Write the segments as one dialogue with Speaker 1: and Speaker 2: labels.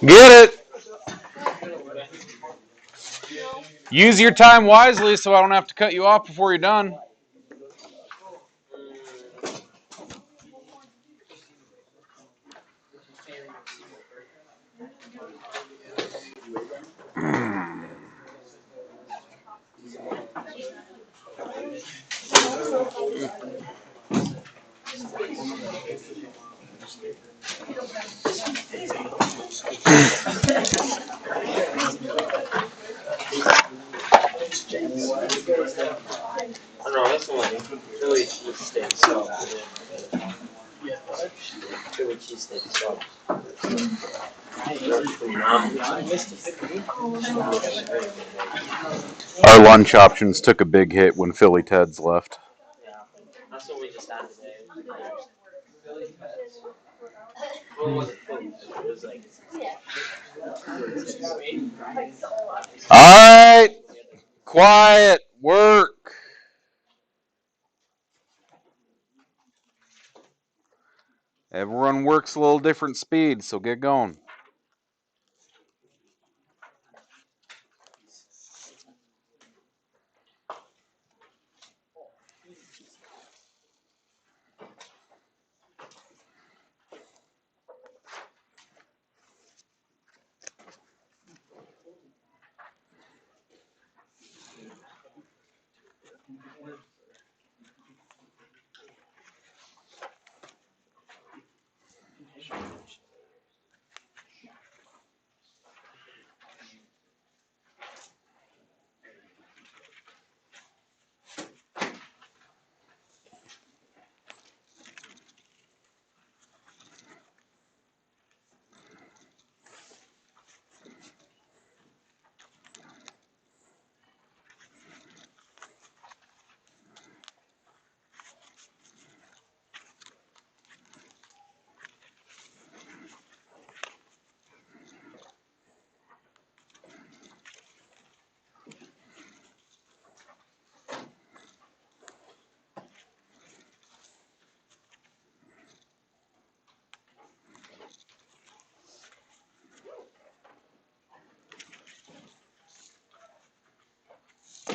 Speaker 1: Get it? Use your time wisely so I don't have to cut you off before you're done. Our lunch options took a big hit when Philly Ted's left. All right, quiet, work. Everyone works a little different speed, so get going.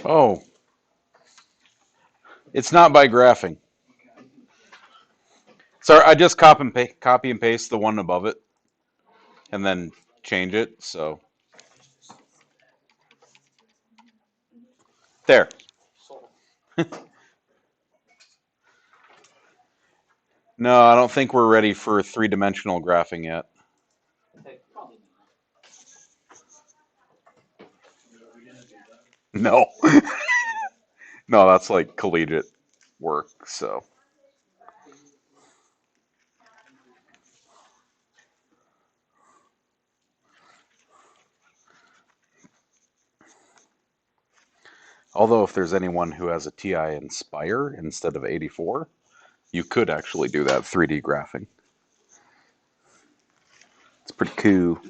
Speaker 1: Oh, it's not by graphing. Sorry, I just copy and paste the one above it, and then change it. So there. No, I don't think we're ready for three-dimensional graphing yet. No. No, that's like collegiate work, so. Although if there's anyone who has a TI Inspire instead of 84, you could actually do that 3D graphing. It's pretty cool.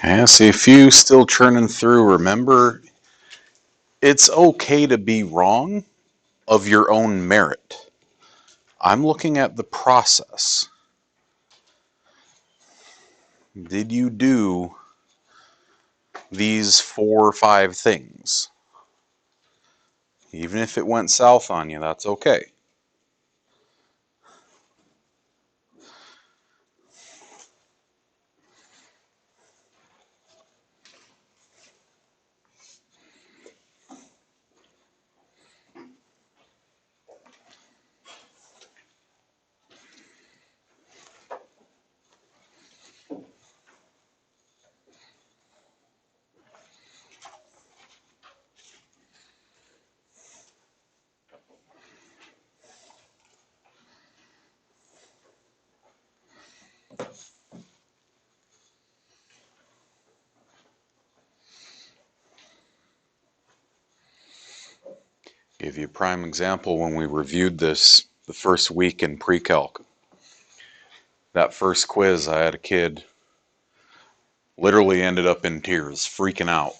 Speaker 1: Yeah, see, if you still churning through, remember, it's okay to be wrong of your own merit. I'm looking at the process. Did you do these 4 or 5 things? Even if it went south on you, that's okay. Give you a prime example when we reviewed this the first week in pre-calc. That first quiz, I had a kid literally ended up in tears, freaking out,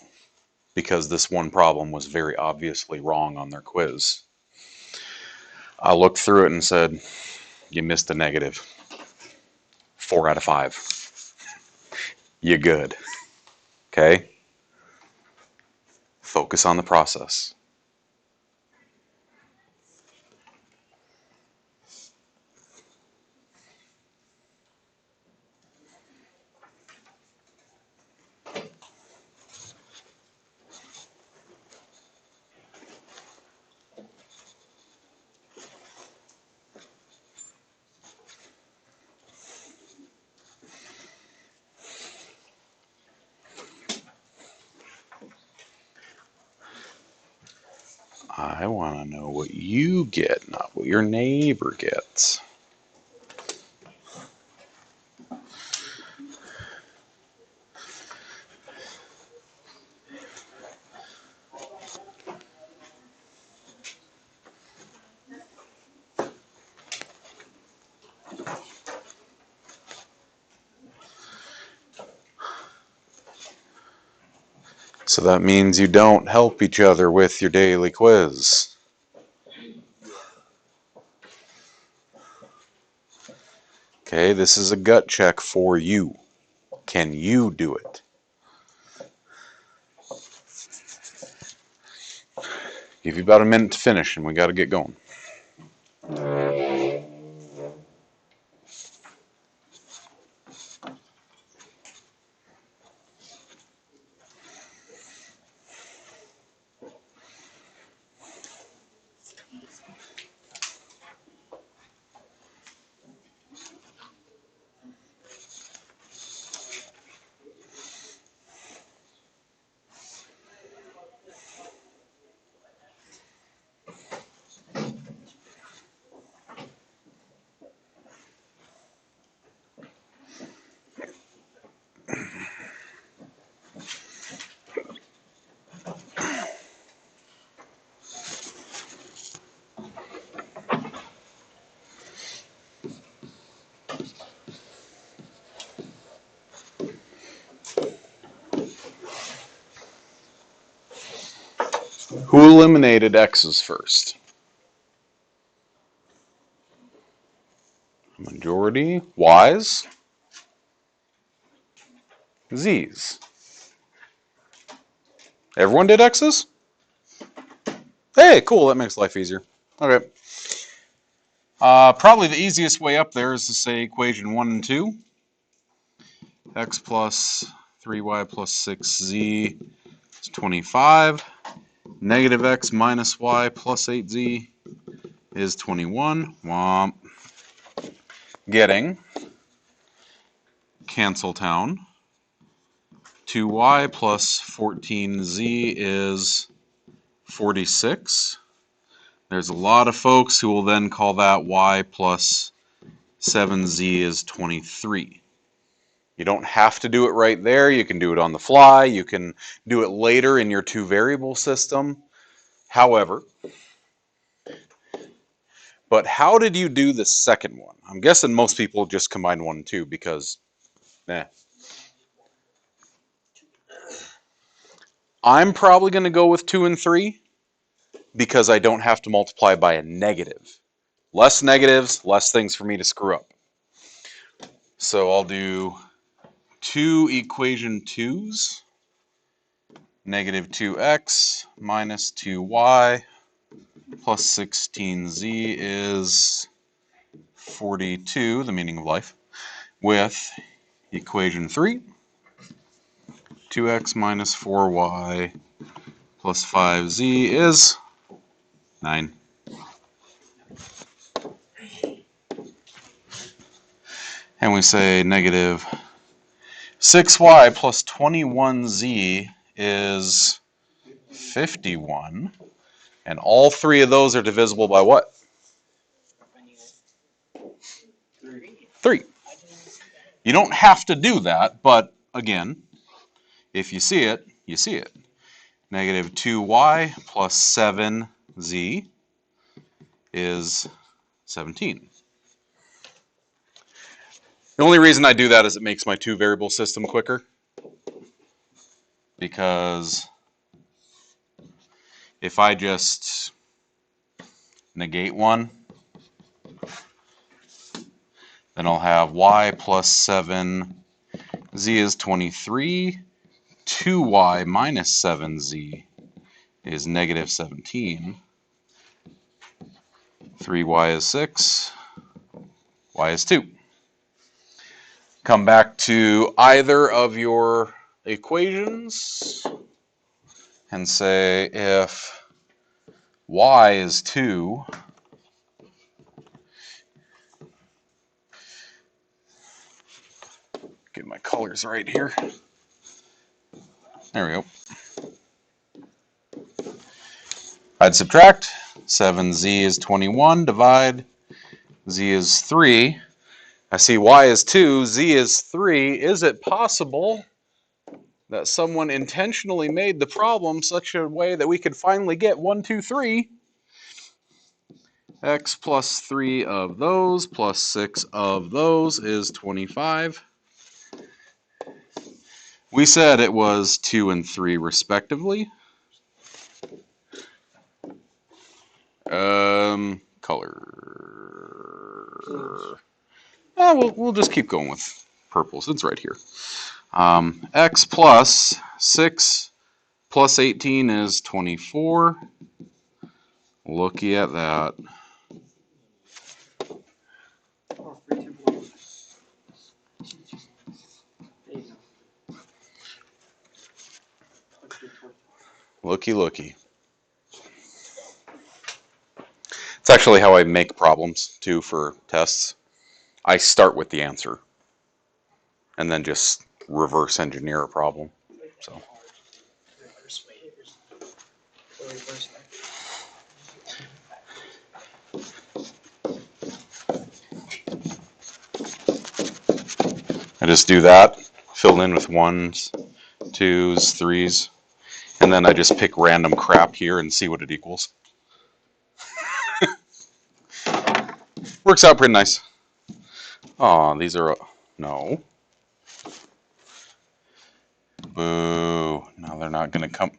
Speaker 1: because this one problem was very obviously wrong on their quiz. I looked through it and said, you missed a negative. 4 out of 5. You good. Okay? Focus on the process. I want to know what you get, not what your neighbor gets. So that means you don't help each other with your daily quiz. Okay, this is a gut check for you. Can you do it? Give you about a minute to finish and we got to get going. Who eliminated X's first? Majority. Y's. Z's. Everyone did X's? Hey, cool, that makes life easier. Okay. Probably the easiest way up there is to say equation 1 and 2. X plus 3y plus 6z is 25. Negative x minus y plus 8z is 21. Womp. Getting cancel town. 2y plus 14z is 46. There's a lot of folks who will then call that y plus 7z is 23. You don't have to do it right there. You can do it on the fly. You can do it later in your two-variable system. However, but how did you do the second one? I'm guessing most people just combine 1 and 2 because, I'm probably going to go with 2 and 3 because I don't have to multiply by a negative. Less negatives, less things for me to screw up. So I'll do 2 equation 2's, negative 2x minus 2y plus 16z is 42, the meaning of life, with equation 3, 2x minus 4y plus 5z is 9. And we say negative 6y plus 21z is 51. And all three of those are divisible by what? 3. You don't have to do that, but again, if you see it, you see it. Negative 2y plus 7z is 17. The only reason I do that is it makes my two-variable system quicker. Because if I just negate one, then I'll have y plus 7z is 23, 2y minus 7z is negative 17, 3y is 6, y is 2. Come back to either of your equations and say if y is 2, get my colors right here. There we go. I'd subtract. 7z is 21, divide. Z is 3. I see y is 2, z is 3. Is it possible that someone intentionally made the problem such a way that we could finally get 1, 2, 3? X plus 3 of those plus 6 of those is 25. We said it was 2 and 3 respectively. Color. We'll just keep going with purples. It's right here. X plus 6 plus 18 is 24. Looky at that. Looky, looky. It's actually how I make problems, too, for tests. I start with the answer and then just reverse engineer a problem. So. I just do that, fill in with 1s, 2s, 3s, and then I just pick random crap here and see what it equals. Works out pretty nice. Aw, these are, no. Boo, no, they're not going to come.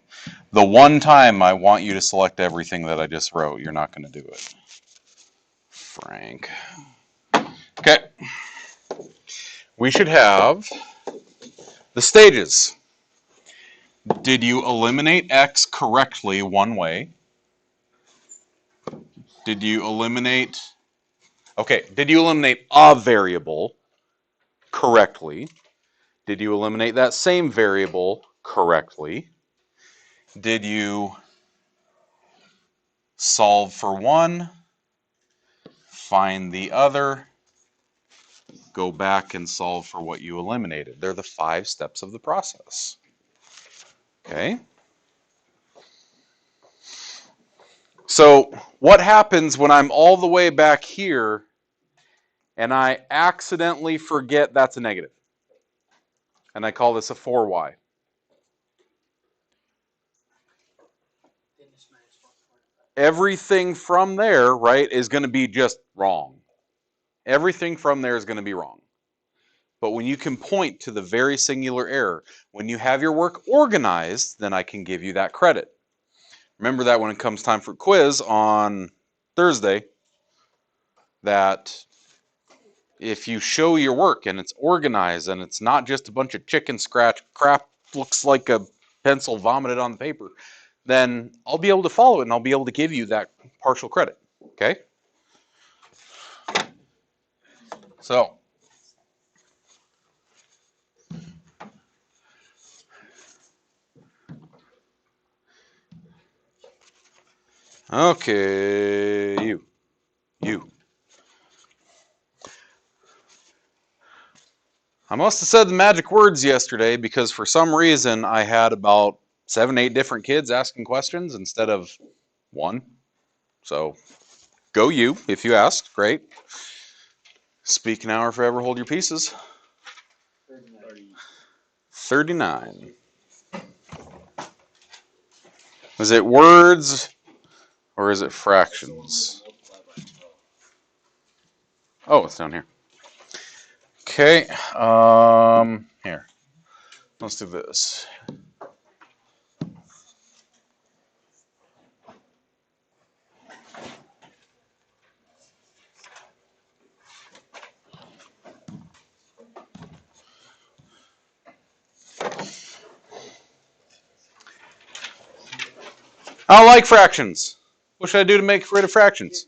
Speaker 1: The one time I want you to select everything that I just wrote, you're not going to do it. Frank. Okay. We should have the stages. Did you eliminate x correctly one way? Did you eliminate... Okay, did you eliminate a variable correctly? Did you eliminate that same variable correctly? Did you solve for one, find the other, go back and solve for what you eliminated? They're the 5 steps of the process. Okay? So what happens when I'm all the way back here and I accidentally forget that's a negative? And I call this a 4y. Everything from there, right, is going to be just wrong. Everything from there is going to be wrong. But when you can point to the very singular error, when you have your work organized, then I can give you that credit. Remember that when it comes time for quiz on Thursday, that if you show your work and it's organized and it's not just a bunch of chicken scratch crap, looks like a pencil vomited on the paper, then I'll be able to follow it and I'll be able to give you that partial credit. Okay? So, okay, you. I must have said the magic words yesterday because for some reason I had about 7, 8 different kids asking questions instead of one. So, go you if you asked. Great. Speak now or forever hold your pieces. 39. Is it words or is it fractions? Oh, it's down here. Okay. Here. Let's do this. I don't like fractions. What should I do to make rid of fractions?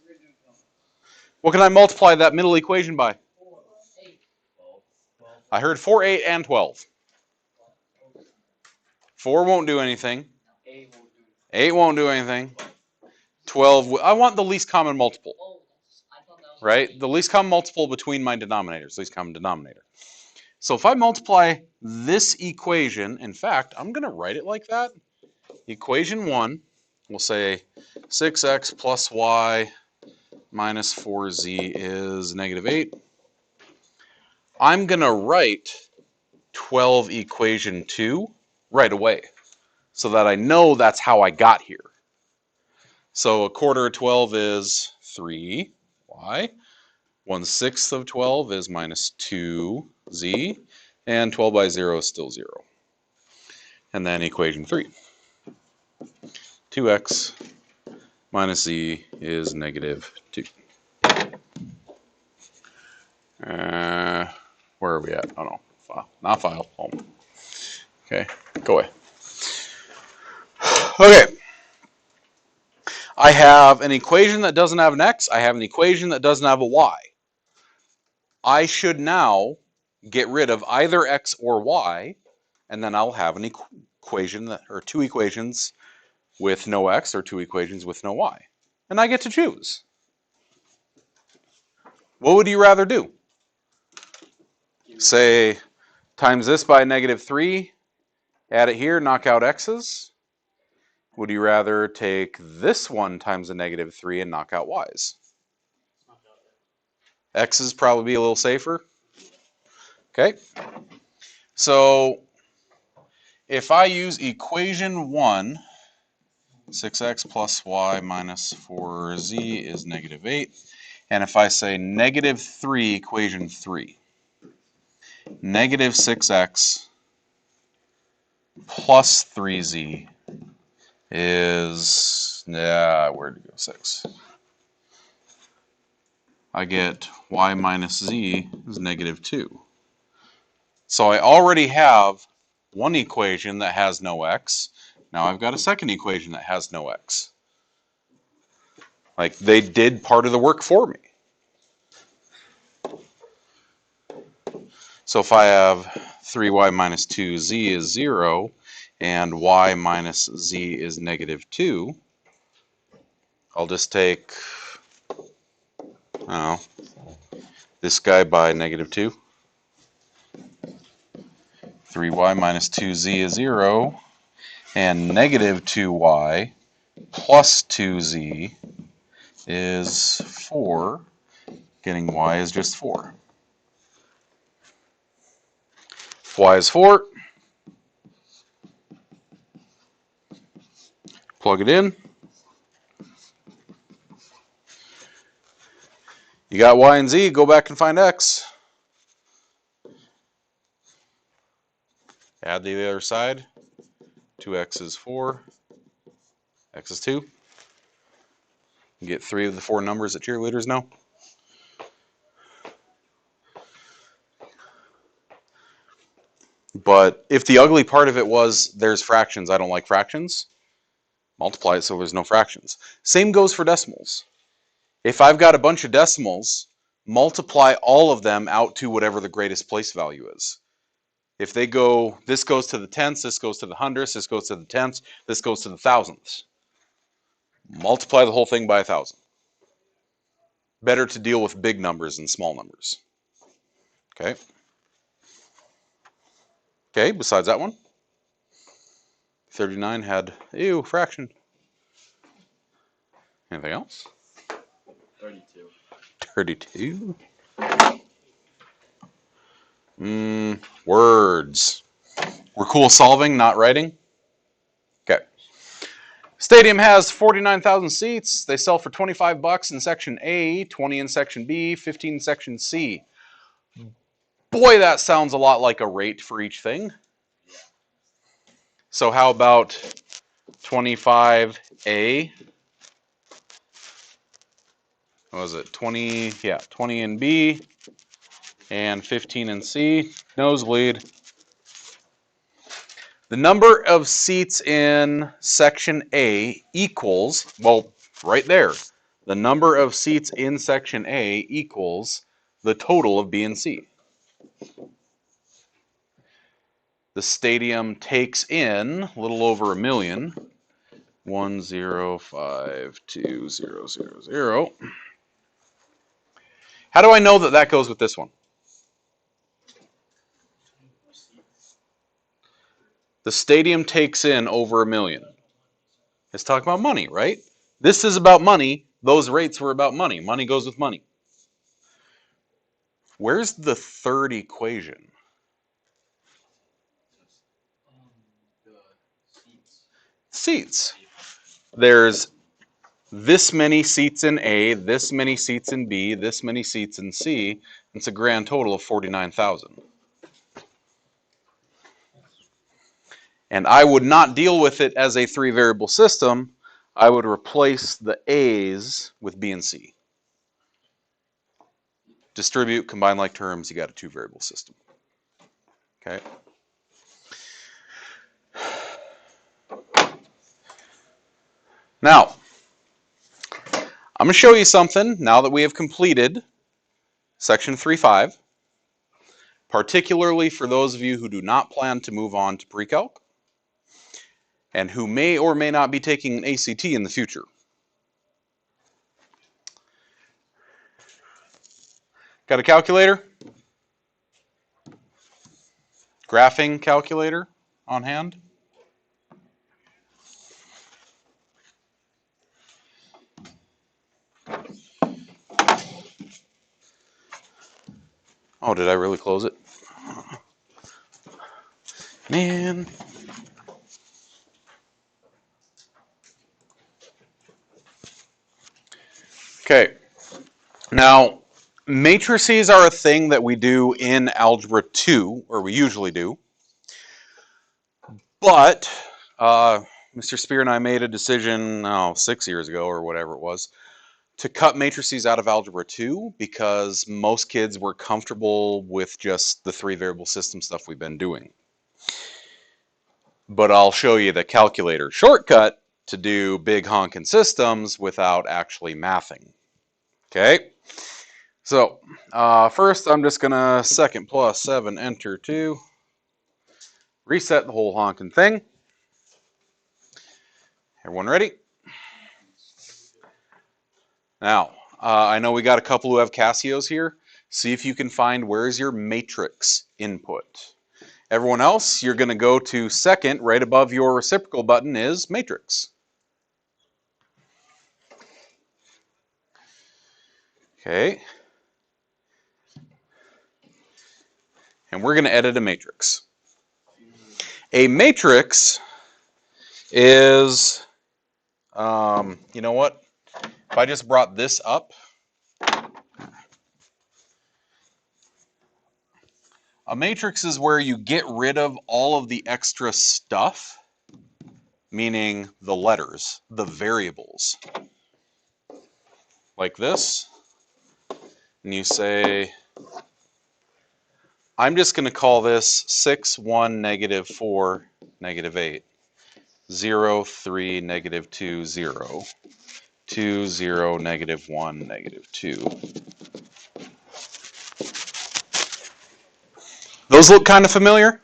Speaker 1: What can I multiply that middle equation by? I heard 4, 8, and 12. 4 won't do anything. 8 won't do anything. 12, I want the least common multiple. Right? The least common multiple between my denominators, least common denominator. So if I multiply this equation, in fact, I'm going to write it like that. Equation 1, we'll say 6x plus y minus 4z is negative 8. I'm going to write 12 equation 2 right away so that I know that's how I got here. So a quarter of 12 is 3y. 1/6 of 12 is minus 2z. And 12 by 0 is still 0. And then equation 3. 2x minus z is negative 2. Where are we at? Oh no, file. Not file. Home. Okay, go away. Okay. I have an equation that doesn't have an x. I have an equation that doesn't have a y. I should now get rid of either x or y, and then I'll have an equation that, or two equations with no x or two equations with no y. And I get to choose. What would you rather do? Say, times this by negative 3, add it here, knock out x's? Would you rather take this one times a negative 3 and knock out y's? X's probably be a little safer. Okay. So if I use equation 1, 6x plus y minus 4z is negative 8. And if I say negative 3 equation 3, negative 6x plus 3z is, where'd it go, 6? I get y minus z is negative 2. So I already have one equation that has no x. Now I've got a second equation that has no x. Like, they did part of the work for me. So if I have 3y minus 2z is 0, and y minus z is negative 2, I'll just take, I don't know, this guy by negative 2. 3y minus 2z is 0, and negative 2y plus 2z is 4. Getting y is just 4. If y is 4, plug it in. You got y and z, go back and find x. Add the other side. 2x is 4. X is 2. You get 3 of the 4 numbers that cheerleaders know. But if the ugly part of it was there's fractions, I don't like fractions, multiply it so there's no fractions. Same goes for decimals. If I've got a bunch of decimals, multiply all of them out to whatever the greatest place value is. If they go, this goes to the tenths, this goes to the hundredths, this goes to the tenths, this goes to the thousandths. Multiply the whole thing by 1,000. Better to deal with big numbers than small numbers. Okay. Okay, besides that one, 39 had, ew, fraction. Anything else?
Speaker 2: 32.
Speaker 1: 32? Words. We're cool solving, not writing? Okay. Stadium has 49,000 seats. They sell for $25 in section A, 20 in section B, 15 in section C. Boy, that sounds a lot like a rate for each thing. So how about 25A? What was it? 20, yeah, 20 in B and 15 in C. Nosebleed. The number of seats in section A equals, well, right there. The number of seats in section A equals the total of B and C. The stadium takes in a little over 1 million. 1052000. How do I know that that goes with this one? The stadium takes in over 1 million. Let's talk about money, right? This is about money. Those rates were about money. Money goes with money. Where's the third equation? Seats. There's this many seats in A, this many seats in B, this many seats in C. It's a grand total of 49,000. And I would not deal with it as a 3-variable system. I would replace the A's with B and C. Distribute, combine like terms, you got a 2-variable system. Okay. Now, I'm going to show you something now that we have completed section 3.5, particularly for those of you who do not plan to move on to pre-calc and who may or may not be taking an ACT in the future. Got a calculator? Graphing calculator on hand? Oh, did I really close it? Man. Okay. Now, matrices are a thing that we do in Algebra 2, or we usually do. But Mr. Spear and I made a decision 6 years ago or whatever it was to cut matrices out of Algebra 2 because most kids were comfortable with just the 3-variable system stuff we've been doing. But I'll show you the calculator shortcut to do big honkin' systems without actually mathing. Okay? So, first I'm just going to 2 plus 7, enter 2. Reset the whole honkin' thing. Everyone ready? Now, I know we got a couple who have Casios here. See if you can find where's your matrix input. Everyone else, you're going to go to second, right above your reciprocal button is matrix. Okay. And we're going to edit a matrix. A matrix is, you know what? If I just brought this up, a matrix is where you get rid of all of the extra stuff, meaning the letters, the variables. Like this. And you say, I'm just going to call this 6, 1, negative 4, negative 8. 0, 3, negative 2, 0. 2, 0, negative 1, negative 2. Those look kind of familiar?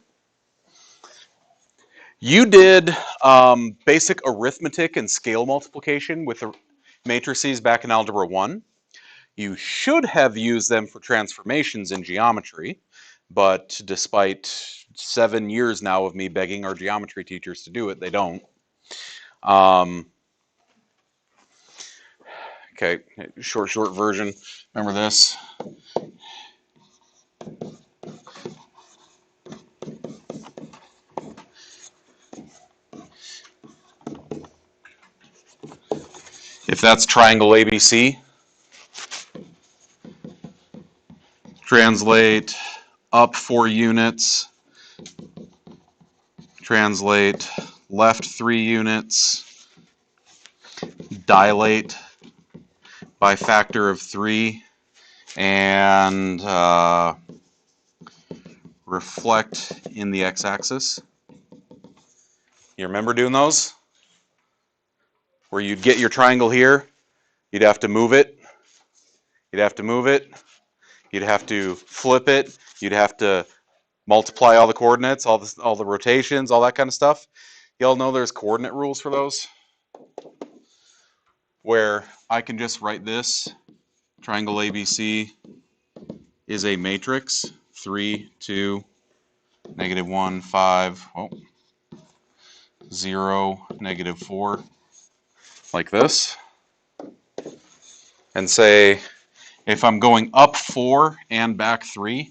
Speaker 1: You did basic arithmetic and scale multiplication with the matrices back in Algebra 1. You should have used them for transformations in geometry, but despite 7 years now of me begging our geometry teachers to do it, they don't. Okay, short version. Remember this? If that's triangle ABC, translate up 4 units, translate left 3 units, dilate by factor of 3, and reflect in the x-axis. You remember doing those? Where you'd get your triangle here, you'd have to move it, you'd have to move it, you'd have to flip it, you'd have to multiply all the coordinates, all the rotations, all that kind of stuff. Y'all know there's coordinate rules for those? Where I can just write this, triangle ABC is a matrix, 3, 2, negative 1, 5, 0, negative 4, like this. And say, if I'm going up 4 and back 3,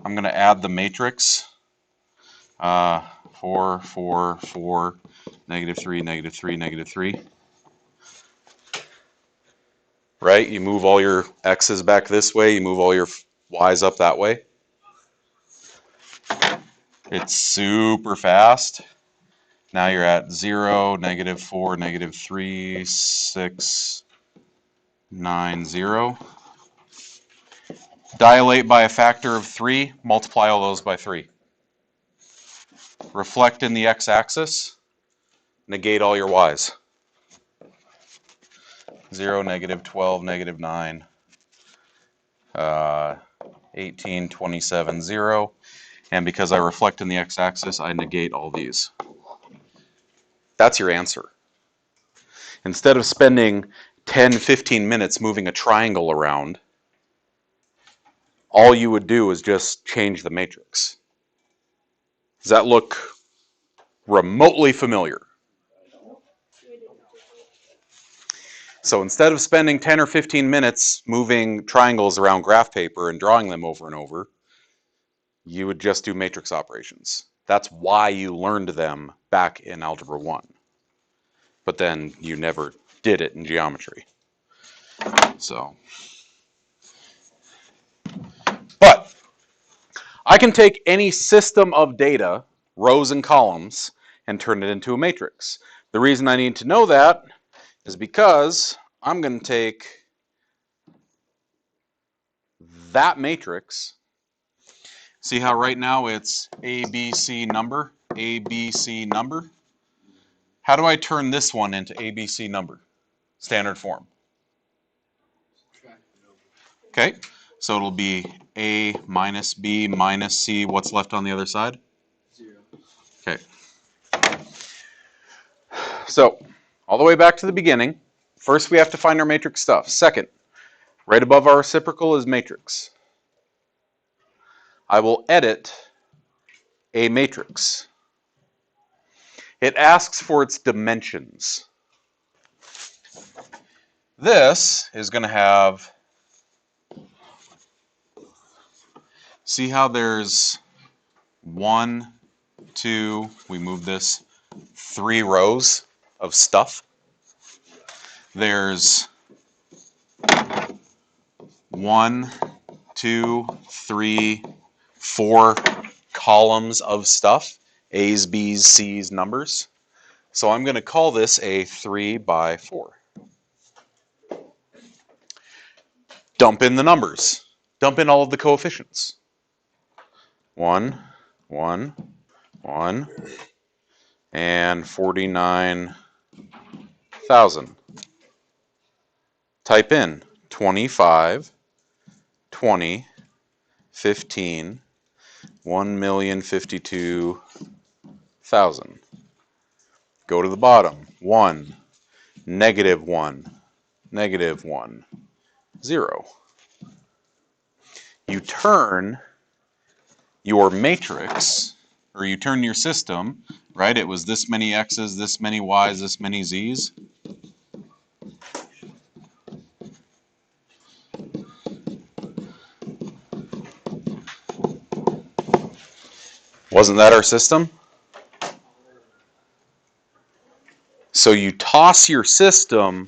Speaker 1: I'm going to add the matrix 4, 4, 4, negative 3, negative 3, negative 3. Right? You move all your x's back this way, you move all your y's up that way. It's super fast. Now you're at 0, negative 4, negative 3, 6, 9, 0. Dilate by a factor of 3, multiply all those by 3. Reflect in the x-axis, negate all your y's. 0, negative 12, negative 9, 18, 27, 0. And because I reflect in the x-axis, I negate all these. That's your answer. Instead of spending 10, 15 minutes moving a triangle around, all you would do is just change the matrix. Does that look remotely familiar? So instead of spending 10 or 15 minutes moving triangles around graph paper and drawing them over and over, you would just do matrix operations. That's why you learned them back in Algebra 1. But then you never did it in geometry. So, but I can take any system of data, rows and columns, and turn it into a matrix. The reason I need to know that is because I'm going to take that matrix. See how right now it's ABC number, ABC number? How do I turn this one into ABC number? Standard form. Okay, so it'll be A minus B minus C. What's left on the other side?
Speaker 2: 0.
Speaker 1: Okay. So, all the way back to the beginning. First, we have to find our matrix stuff. Second, right above our reciprocal is matrix. I will edit a matrix. It asks for its dimensions. This is going to have See how there's 1, 2, we move this, 3 rows of stuff? There's 1, 2, 3, 4 columns of stuff, A's, B's, C's, numbers. So I'm going to call this a 3 by 4. Dump in the numbers. Dump in all of the coefficients. 1, 1, 1, and 49,000. Type in 25, 20, 15, 1,052,000. Go to the bottom. 1, negative 1, negative 1, 0. You turn your matrix, or you turn your system, right? It was this many x's, this many y's, this many z's. Wasn't that our system? So you toss your system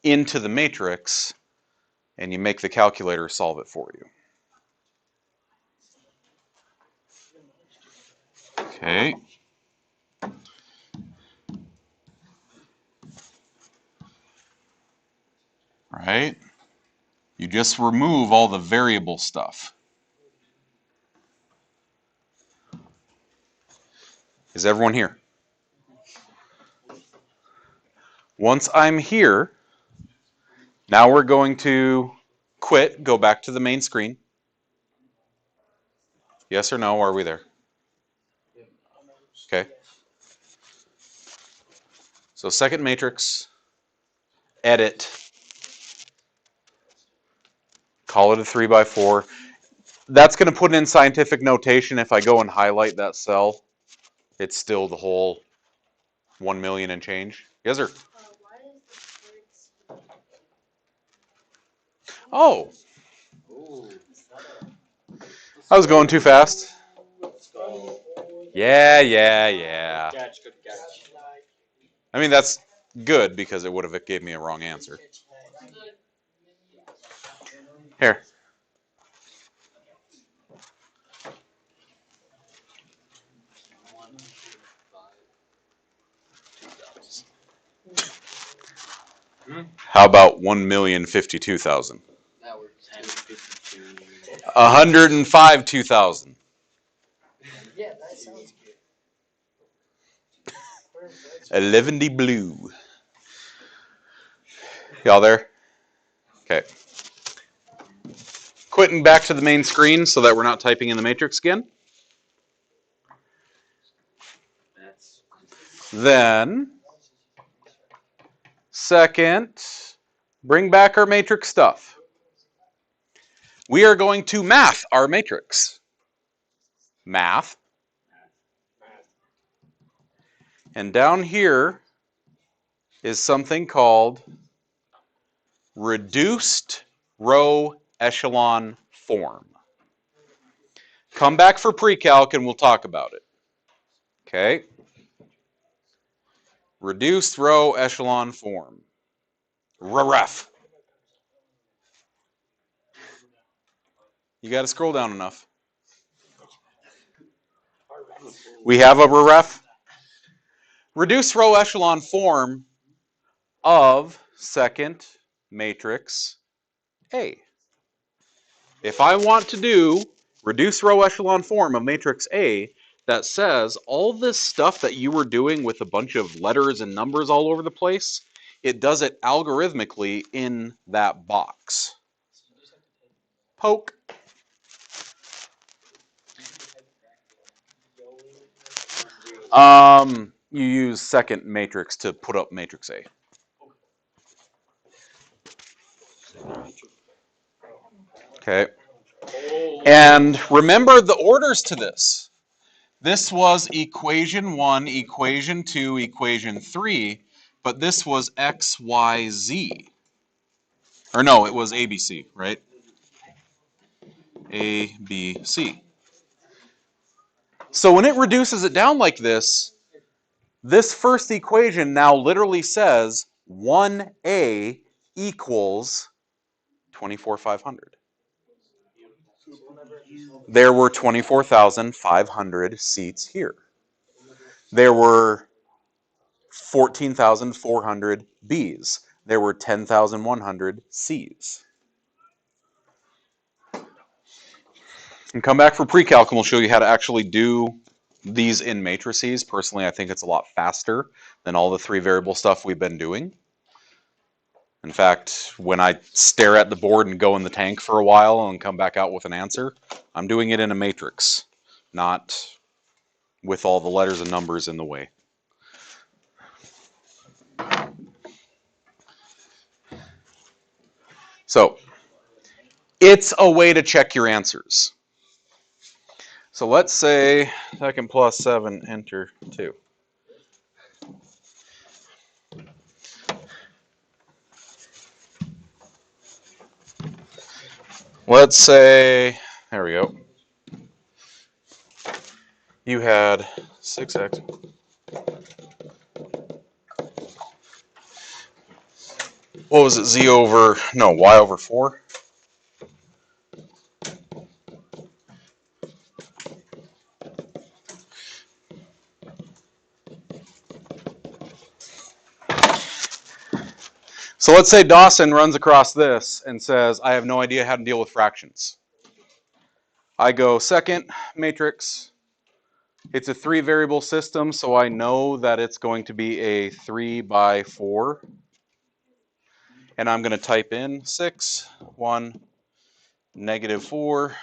Speaker 1: into the matrix and you make the calculator solve it for you. Okay. Right? You just remove all the variable stuff. Is everyone here? Once I'm here, now we're going to quit, go back to the main screen. Yes or no, are we there? Okay. So second matrix, edit, call it a 3 by 4. That's going to put in scientific notation. If I go and highlight that cell, it's still the whole 1 million and change. Yes, sir. Oh, I was going too fast. Yeah. I mean, that's good because it would have gave me a wrong answer. Here. How about 1,052,000? 105,000.
Speaker 3: Yeah, that sounds good.
Speaker 1: 11 blue. Y'all there? Okay. Quitting back to the main screen so that we're not typing in the matrix again. Then, second, bring back our matrix stuff. We are going to math our matrix. Math. And down here is something called reduced row echelon form. Come back for pre-calc and we'll talk about it. Okay? Reduced row echelon form. REF. You got to scroll down enough. We have a REF. Reduced row echelon form of second matrix A. If I want to do reduced row echelon form of matrix A that says all this stuff that you were doing with a bunch of letters and numbers all over the place, it does it algorithmically in that box. Poke. You use second matrix to put up matrix A. Okay. And remember the orders to this. This was equation 1, equation 2, equation 3, but this was x, y, z. Or no, it was ABC, right? A, B, C. So when it reduces it down like this first equation now literally says 1A equals 24,500. There were 24,500 seats here. There were 14,400 Bs. There were 10,100 Cs. And come back for pre-calc and we'll show you how to actually do these in matrices. Personally, I think it's a lot faster than all the 3 variable stuff we've been doing. In fact, when I stare at the board and go in the tank for a while and come back out with an answer, I'm doing it in a matrix, not with all the letters and numbers in the way. So, it's a way to check your answers. So let's say second plus 7, enter 2. Let's say, there we go. You had 6x. What was it, y over 4? So let's say Dawson runs across this and says, I have no idea how to deal with fractions. I go second matrix. It's a 3 variable system, so I know that it's going to be a 3 by 4. And I'm going to type in 6, 1, -4,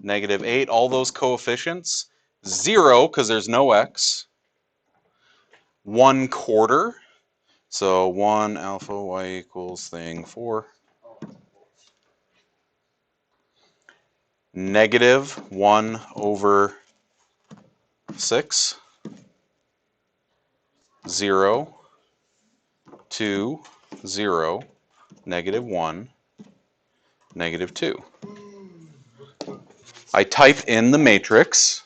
Speaker 1: -8, all those coefficients. 0, because there's no x. 1/4. So 1 alpha y equals thing 4. -1 over 6. 0, 2, 0, -1, -2. I type in the matrix.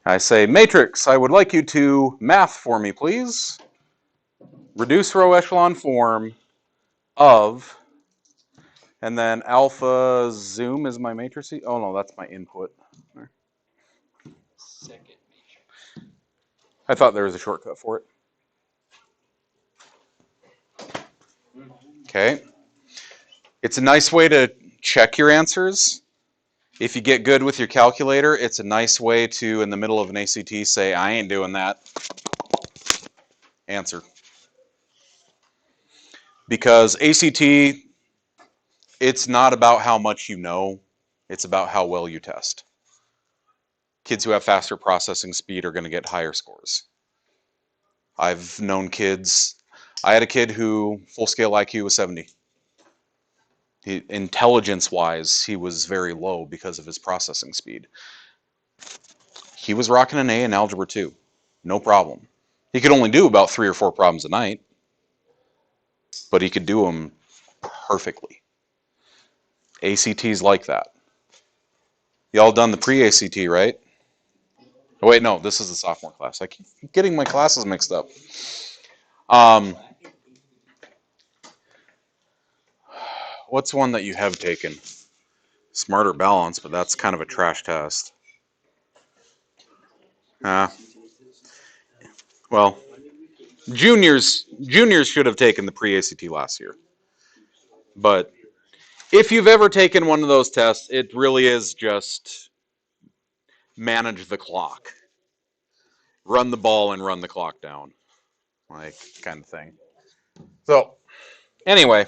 Speaker 1: I say, matrix, I would like you to math for me, please. Reduce row echelon form of, and then alpha zoom is my matrix. Oh no, that's my input.
Speaker 3: Second matrix.
Speaker 1: I thought there was a shortcut for it. Okay. It's a nice way to check your answers. If you get good with your calculator, it's a nice way to, in the middle of an ACT, say, I ain't doing that. Answer. Because ACT, it's not about how much you know, it's about how well you test. Kids who have faster processing speed are going to get higher scores. I've known kids, I had a kid who full-scale IQ was 70. Intelligence-wise, he was very low because of his processing speed. He was rocking an A in Algebra 2. No problem. He could only do about 3 or 4 problems a night, but he could do them perfectly. ACT's like that. Y'all done the pre-ACT, right? Oh, wait, no, this is the sophomore class. I keep getting my classes mixed up. What's one that you have taken? Smarter Balance, but that's kind of a trash test. Well, juniors should have taken the pre-ACT last year. But if you've ever taken one of those tests, it really is just manage the clock. Run the ball and run the clock down. Like, kind of thing. So, anyway.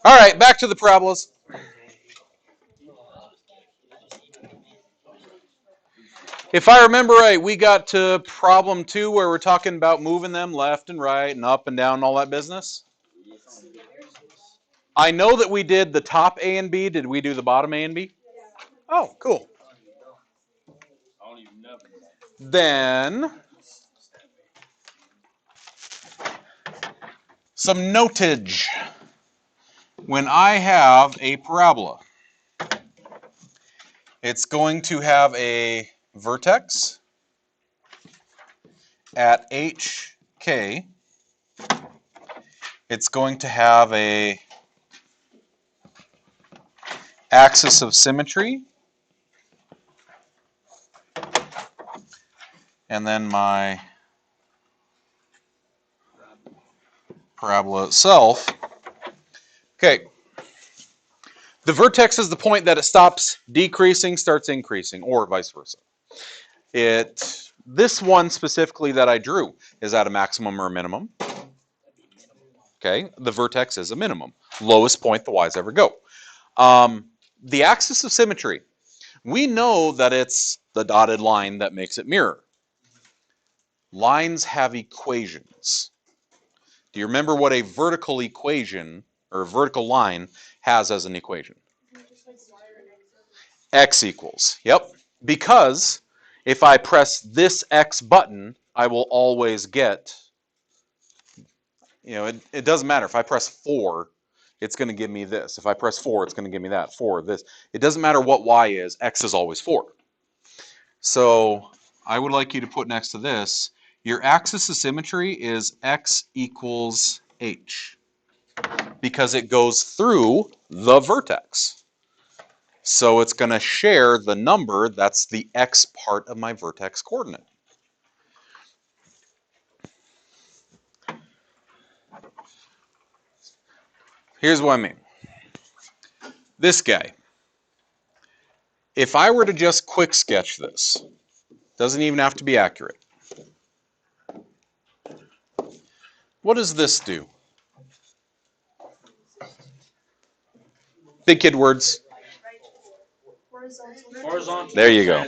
Speaker 1: All right, back to the parabolas. If I remember right, we got to problem 2 where we're talking about moving them left and right and up and down and all that business. I know that we did the top A and B. Did we do the bottom A and B? Oh, cool. Then some notage. When I have a parabola, it's going to have a vertex at HK. It's going to have a axis of symmetry, and then my parabola itself. Okay, the vertex is the point that it stops decreasing, starts increasing, or vice versa. This one specifically that I drew is at a maximum or a minimum. Okay, the vertex is a minimum, lowest point the y's ever go. The axis of symmetry, we know that it's the dotted line that makes it mirror. Lines have equations. Do you remember what a vertical equation or a vertical line has as an equation? X equals, yep. Because if I press this X button, I will always get, it doesn't matter. If I press 4, it's going to give me this. If I press 4, it's going to give me that. 4, this. It doesn't matter what Y is. X is always 4. So I would like you to put next to this, your axis of symmetry is X equals H. Because it goes through the vertex. So it's going to share the number that's the X part of my vertex coordinate. Here's what I mean. This guy. If I were to just quick sketch this, doesn't even have to be accurate. What does this do? Big kid words.
Speaker 2: Horizontal.
Speaker 1: There you go.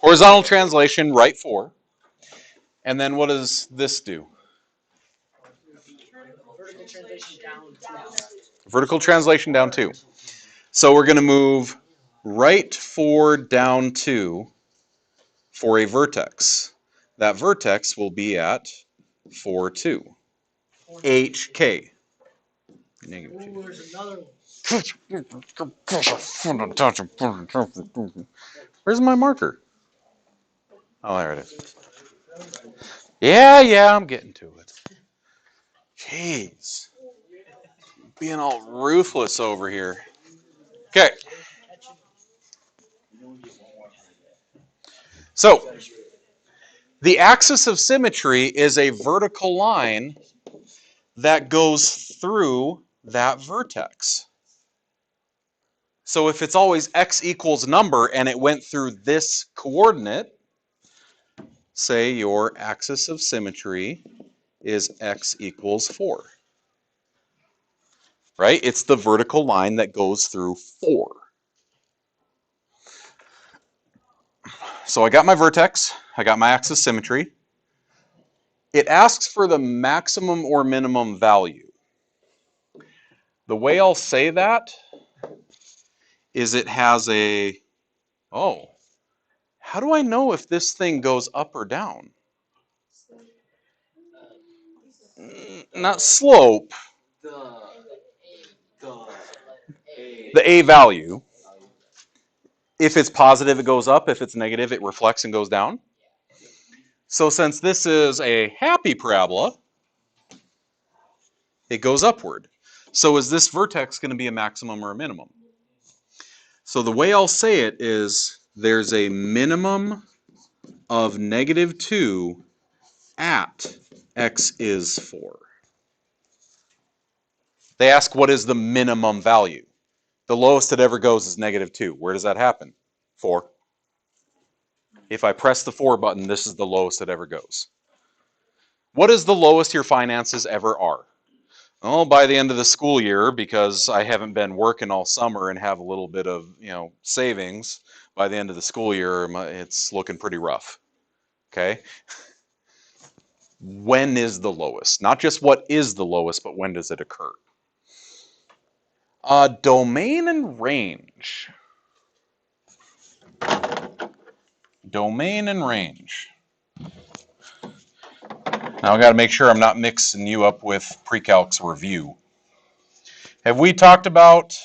Speaker 1: Horizontal translation, right 4. And then what does this do?
Speaker 3: Vertical translation down 2.
Speaker 1: Vertical translation down 2. So we're going to move right 4 down 2 for a vertex. That vertex will be at 4, 2. HK. Negative 2.
Speaker 3: Ooh, there's another one.
Speaker 1: Where's my marker? Oh, there it is. Yeah, I'm getting to it. Jeez. Being all ruthless over here. Okay. So, the axis of symmetry is a vertical line that goes through that vertex. So if it's always x equals number and it went through this coordinate, say your axis of symmetry is x equals 4. Right? It's the vertical line that goes through 4. So I got my vertex, I got my axis symmetry. It asks for the maximum or minimum value. The way I'll say that is it has a, how do I know if this thing goes up or down? Not slope. The A value. If it's positive, it goes up. If it's negative, it reflects and goes down. So since this is a happy parabola, it goes upward. So is this vertex going to be a maximum or a minimum? So the way I'll say it is there's a minimum of negative 2 at x is 4. They ask what is the minimum value. The lowest it ever goes is negative 2. Where does that happen? 4. If I press the 4 button, this is the lowest it ever goes. What is the lowest your finances ever are? Oh, by the end of the school year, because I haven't been working all summer and have a little bit of, savings, by the end of the school year, it's looking pretty rough. Okay? When is the lowest? Not just what is the lowest, but when does it occur? Domain and range. Domain and range. Now I got to make sure I'm not mixing you up with pre-calc's review. Have we talked about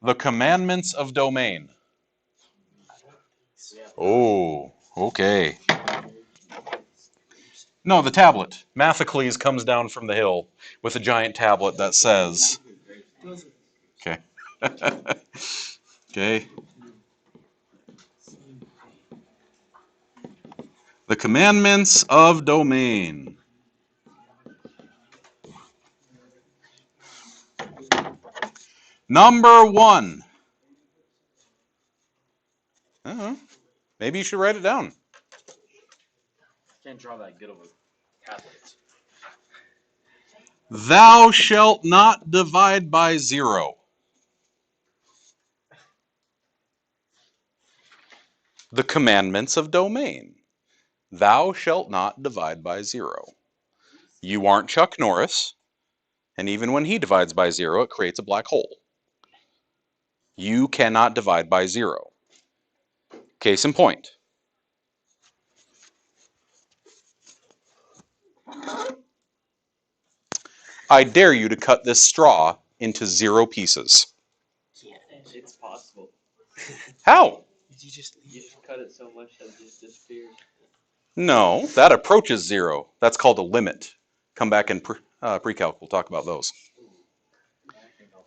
Speaker 1: the commandments of domain? Oh, okay. No, the tablet. Mathocles comes down from the hill with a giant tablet that says, okay. Okay. The commandments of domain. Number 1. Maybe you should write it down.
Speaker 2: Can't draw that good of a tablet.
Speaker 1: Thou shalt not divide by 0. The commandments of domain. Thou shalt not divide by 0. You aren't Chuck Norris, and even when he divides by 0, it creates a black hole. You cannot divide by 0. Case in point. I dare you to cut this straw into 0 pieces.
Speaker 2: It's possible.
Speaker 1: How?
Speaker 2: You just cut it so much that it just disappears.
Speaker 1: No, that approaches 0. That's called a limit. Come back in pre-calc. We'll talk about those.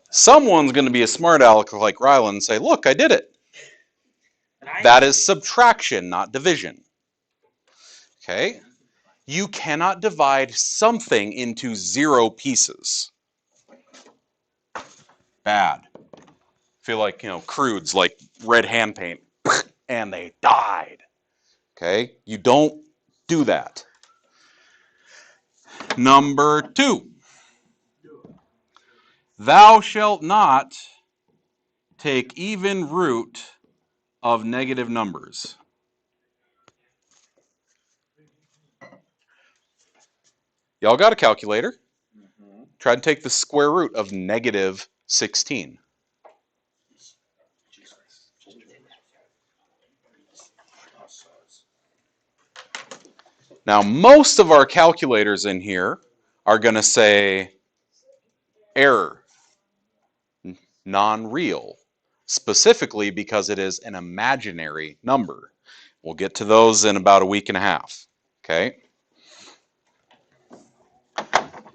Speaker 1: Someone's going to be a smart aleck like Rylan and say, look, I did it. That is subtraction, not division. Okay? You cannot divide something into 0 pieces. Bad. Feel like, crudes like red hand paint, and they died. Okay? You don't do that. Number 2. Thou shalt not take even root of negative numbers. Y'all got a calculator? Mm-hmm. Try to take the square root of negative 16. Now, most of our calculators in here are going to say error, non-real, specifically because it is an imaginary number. We'll get to those in about a week and a half. Okay?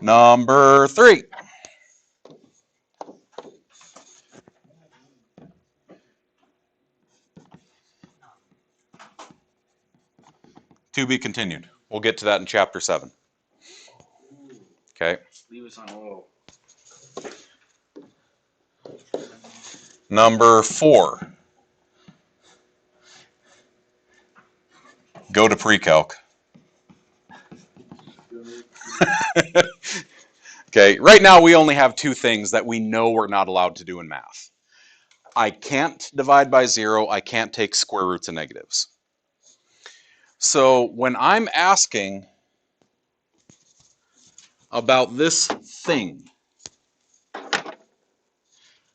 Speaker 1: Number 3. To be continued. We'll get to that in chapter 7. Okay?
Speaker 2: Leave us on a little.
Speaker 1: Number 4. Go to pre-calc. Okay, right now we only have 2 things that we know we're not allowed to do in math. I can't divide by 0. I can't take square roots of negatives. So when I'm asking about this thing,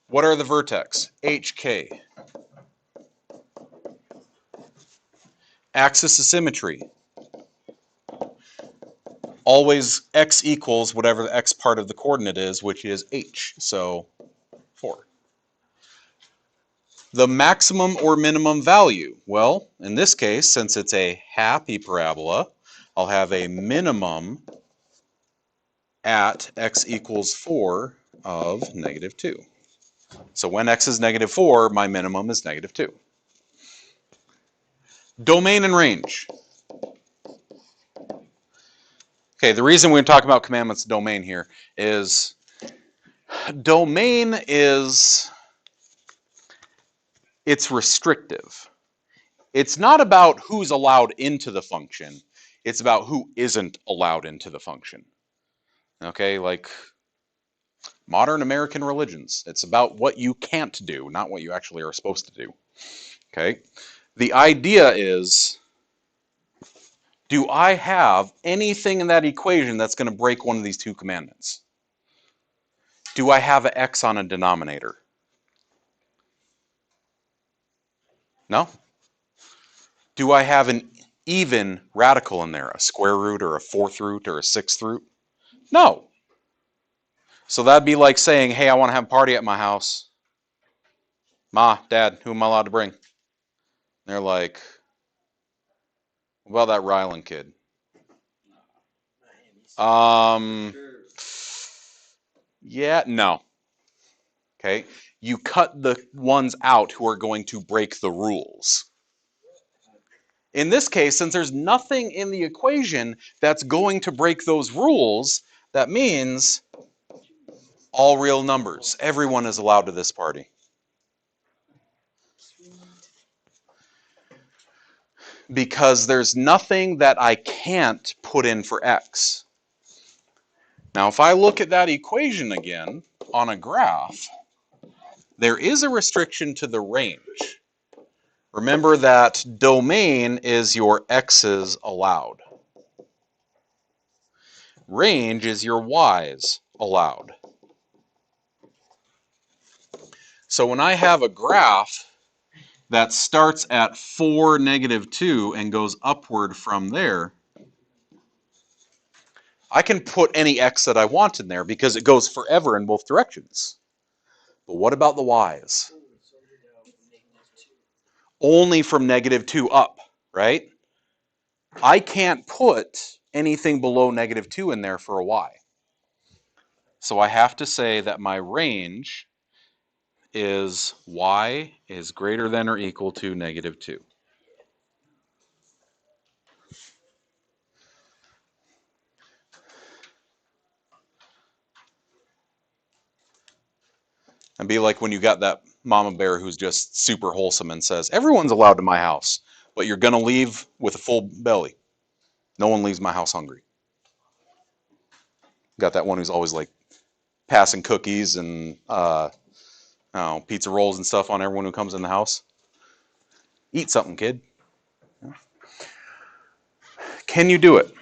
Speaker 1: what are the vertex? HK. Axis of symmetry. Always x equals whatever the x part of the coordinate is, which is h, so 4. The maximum or minimum value. Well, in this case, since it's a happy parabola, I'll have a minimum at x equals 4 of negative 2. So when x is negative 4, my minimum is negative 2. Domain and range. Okay, the reason we're talking about commandments of domain here is domain is, it's restrictive. It's not about who's allowed into the function. It's about who isn't allowed into the function. Okay, like modern American religions. It's about what you can't do, not what you actually are supposed to do. Okay, the idea is, do I have anything in that equation that's going to break one of these 2 commandments? Do I have an x on a denominator? No. Do I have an even radical in there, a square root or a fourth root or a sixth root? No. So that'd be like saying, hey, I want to have a party at my house. Ma, Dad, who am I allowed to bring? They're like, what about that Ryland kid? Yeah, no. Okay. You cut the ones out who are going to break the rules. In this case, since there's nothing in the equation that's going to break those rules, that means all real numbers. Everyone is allowed to this party. Because there's nothing that I can't put in for x. Now, if I look at that equation again on a graph, there is a restriction to the range. Remember that domain is your x's allowed. Range is your y's allowed. So when I have a graph that starts at 4, -2 and goes upward from there, I can put any x that I want in there because it goes forever in both directions. But what about the y's? Only from -2 up, right? I can't put anything below -2 in there for a y. So I have to say that my range is y is greater than or equal to -2. And be like when you got that mama bear who's just super wholesome and says, everyone's allowed to my house, but you're going to leave with a full belly. No one leaves my house hungry. Got that one who's always like passing cookies and pizza rolls and stuff on everyone who comes in the house. Eat something, kid. Can you do it?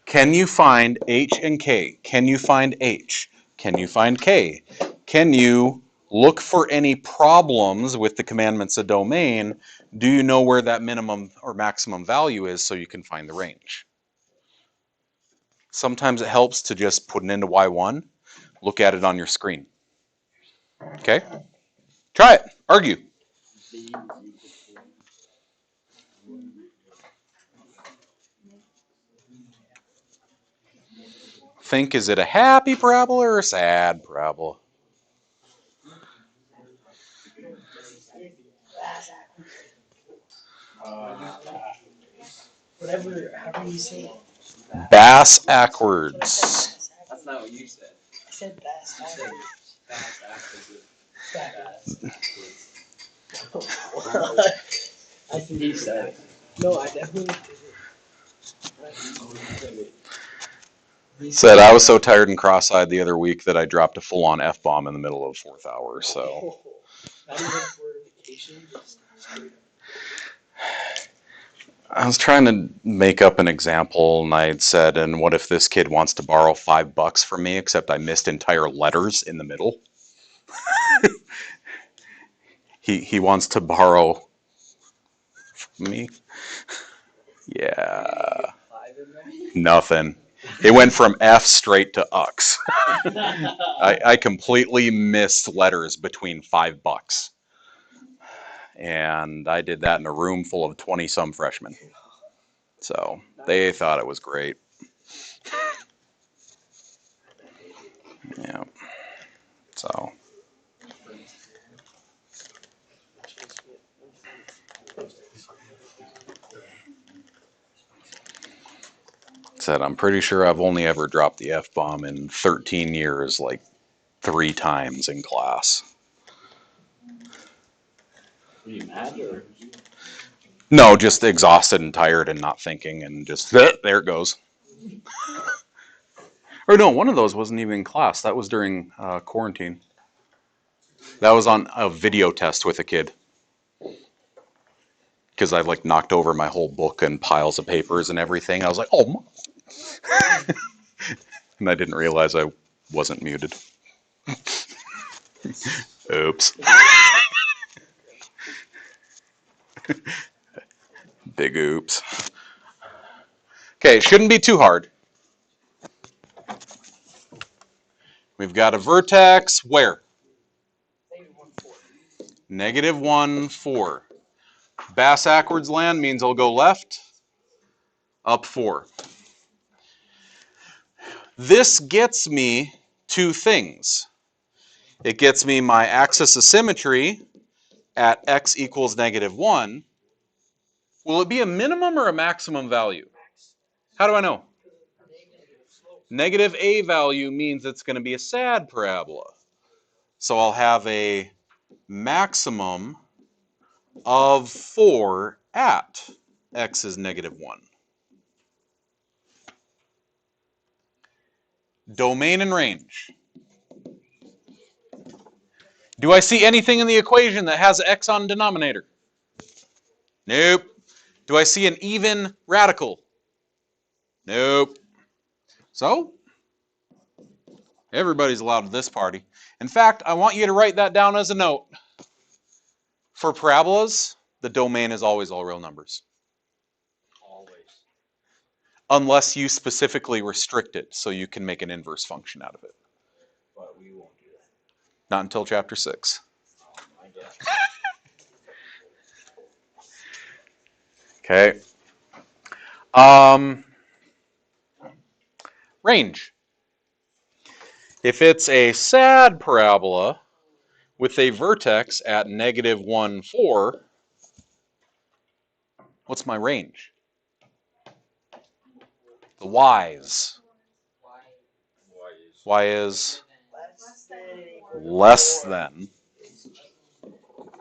Speaker 1: Can you find H and K? Can you find H? Can you find K? Can you look for any problems with the commandments of domain? Do you know where that minimum or maximum value is so you can find the range? Sometimes it helps to just put it into Y1, look at it on your screen. Okay? Try it. Argue. Think, is it a happy parabola or a sad parabola?
Speaker 3: However you say it.
Speaker 1: Bass backwards.
Speaker 2: That's not what you said.
Speaker 3: I said bass backwards. I think
Speaker 2: He said it.
Speaker 3: no, I definitely didn't.
Speaker 1: Said I was so tired and cross-eyed the other week that I dropped a full-on F-bomb in the middle of fourth hour, so.
Speaker 3: Not even for vacation, just straight
Speaker 1: I was trying to make up an example, and I had said, and what if this kid wants to borrow $5 from me, except I missed entire letters in the middle? He wants to borrow from me? Yeah. Nothing. It went from F straight to UX. I completely missed letters between $5. And I did that in a room full of 20-some freshmen. So they thought it was great. Yeah. So. Said I'm pretty sure I've only ever dropped the F-bomb in 13 years, like 3 times in class.
Speaker 2: Were you mad or?
Speaker 1: No, just exhausted and tired and not thinking and just, there it goes. Or no, one of those wasn't even in class. That was during quarantine. That was on a video test with a kid. Because I like knocked over my whole book and piles of papers and everything. I was like, oh, and I didn't realize I wasn't muted. Oops. Big oops. Okay, it shouldn't be too hard. We've got a vertex where? -1, 4. Bass-ackwards land means I'll go left, up 4. This gets me two things. It gets me my axis of symmetry at x equals -1. Will it be a minimum or a maximum value? How do I know? Negative a value means it's going to be a sad parabola. So I'll have a maximum of 4 at x is -1. Domain and range. Do I see anything in the equation that has x on denominator? Nope. Do I see an even radical? Nope. So, everybody's allowed to this party. In fact, I want you to write that down as a note. For parabolas, the domain is always all real numbers.
Speaker 2: Always.
Speaker 1: Unless you specifically restrict it so you can make an inverse function out of it.
Speaker 2: But we won't do that.
Speaker 1: Not until chapter 6.
Speaker 2: Oh my God.
Speaker 1: Okay. Range. If it's a sad parabola with a vertex at -1, 4, what's my range? The y's. Y is less than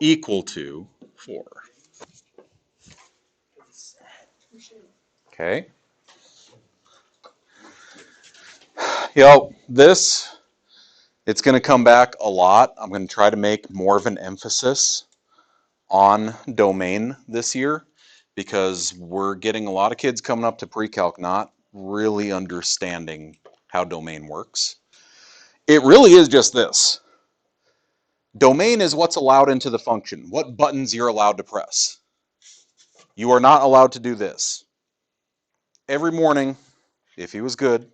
Speaker 1: equal to 4. Okay. It's going to come back a lot. I'm going to try to make more of an emphasis on domain this year because we're getting a lot of kids coming up to pre-calc not really understanding how domain works. It really is just this. Domain is what's allowed into the function, what buttons you're allowed to press. You are not allowed to do this. Every morning, if he was good,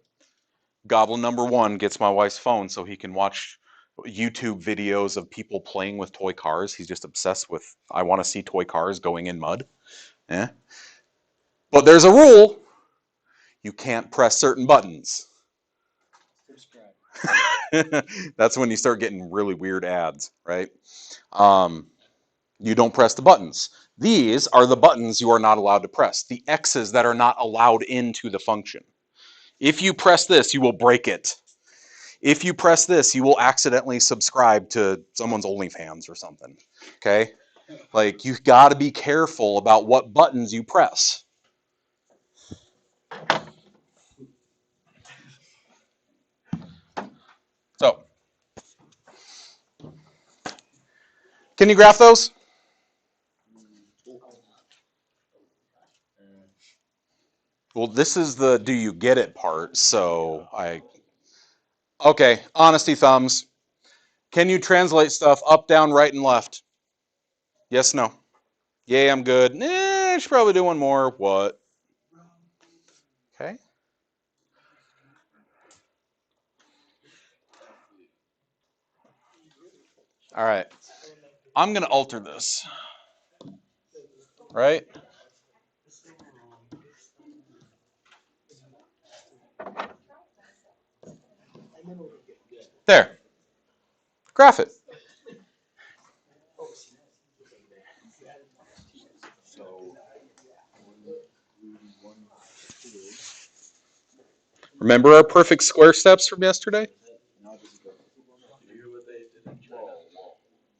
Speaker 1: Goblin number 1 gets my wife's phone so he can watch YouTube videos of people playing with toy cars. He's just obsessed with, I want to see toy cars going in mud. Eh? But there's a rule. You can't press certain buttons.
Speaker 3: Subscribe.
Speaker 1: That's when you start getting really weird ads, right? You don't press the buttons. These are the buttons you are not allowed to press. The X's that are not allowed into the function. If you press this, you will break it. If you press this, you will accidentally subscribe to someone's OnlyFans or something. Okay? Like, you've got to be careful about what buttons you press. So, can you graph those? Well, this is the do you get it part, so okay, honesty thumbs. Can you translate stuff up, down, right, and left? Yes, no. Yay, I'm good. I should probably do one more. What? Okay. All right. I'm going to alter this. Right? There. Graph it. Remember our perfect square steps from yesterday?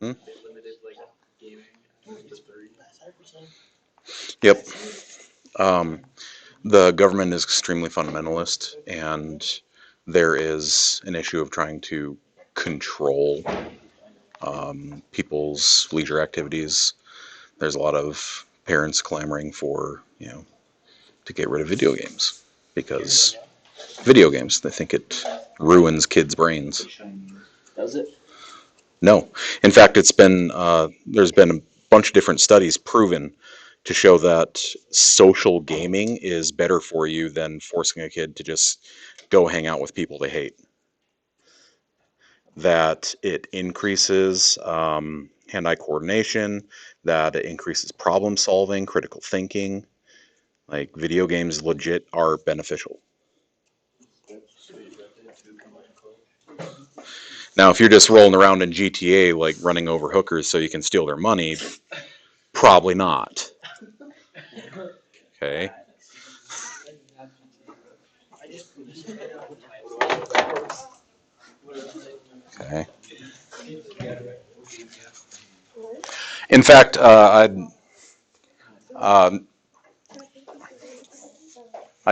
Speaker 1: Hmm? Yep. The government is extremely fundamentalist, and there is an issue of trying to control people's leisure activities. There's a lot of parents clamoring for, to get rid of video games because video games, they think it ruins kids' brains.
Speaker 2: Does it?
Speaker 1: No. In fact, there's been a bunch of different studies proven to show that social gaming is better for you than forcing a kid to just go hang out with people they hate. That it increases hand-eye coordination, that it increases problem solving, critical thinking. Like, video games legit are beneficial. Now, if you're just rolling around in GTA, like running over hookers so you can steal their money, probably not. Okay. Okay. In fact, I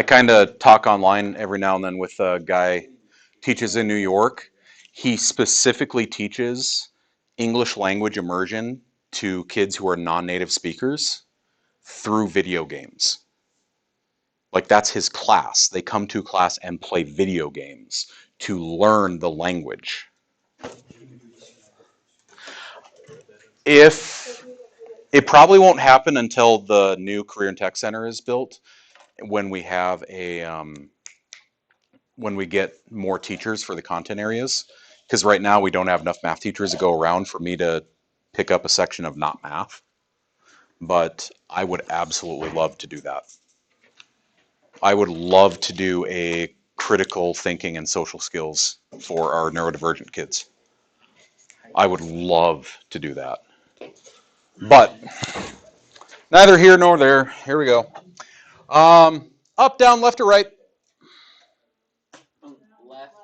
Speaker 1: kind of talk online every now and then with a guy teaches in New York. He specifically teaches English language immersion to kids who are non-native speakers through video games. Like, that's his class. They come to class and play video games to learn the language. If it probably won't happen until the new Career and Tech Center is built, when we have a when we get more teachers for the content areas, because right now we don't have enough math teachers to go around for me to pick up a section of not math. But I would absolutely love to do that. I would love to do a critical thinking and social skills for our neurodivergent kids. I would love to do that. But neither here nor there. Here we go. Up, down, left, or right?
Speaker 2: Left,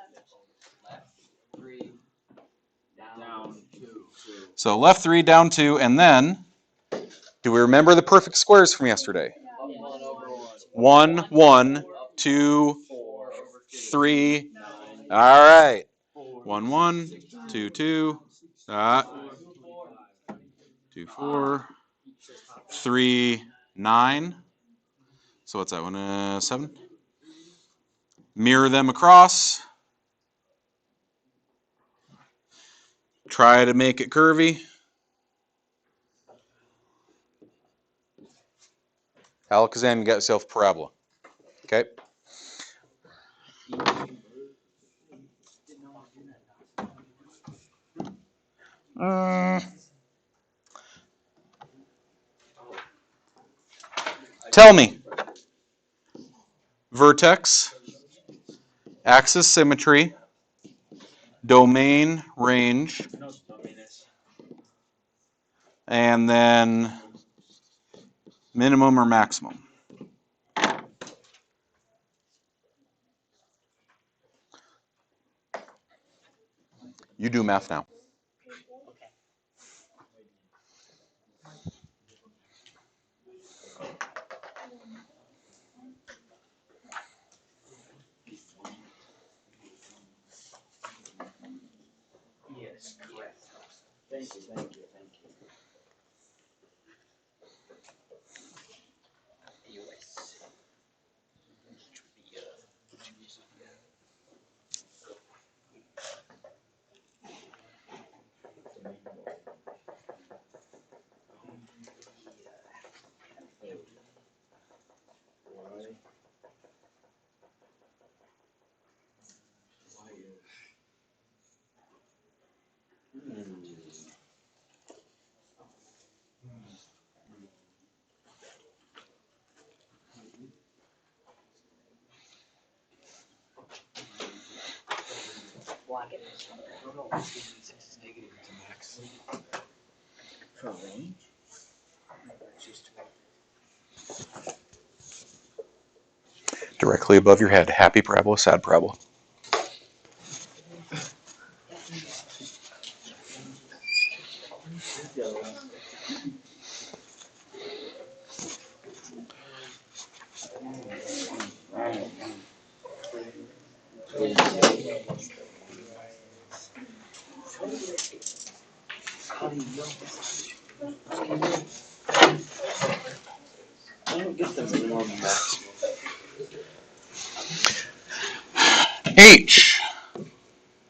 Speaker 2: 3, down 2.
Speaker 1: So left 3, down 2, and then, do we remember the perfect squares from yesterday? 1, 1, 2, 3. All right. 1, 1, 2, 2. 2, 4. 3, 9. So what's that one? 7. Mirror them across. Try to make it curvy. Alakazam, you got yourself a parabola. Okay. Tell me. Vertex, axis symmetry, domain range, and then minimum or maximum. You do math now.
Speaker 2: Yes, correct. Thank you, thank you, thank you. US. For range?
Speaker 1: Directly above your head. Happy parabola, sad parabola.
Speaker 2: I don't get the minimum maximum.
Speaker 1: H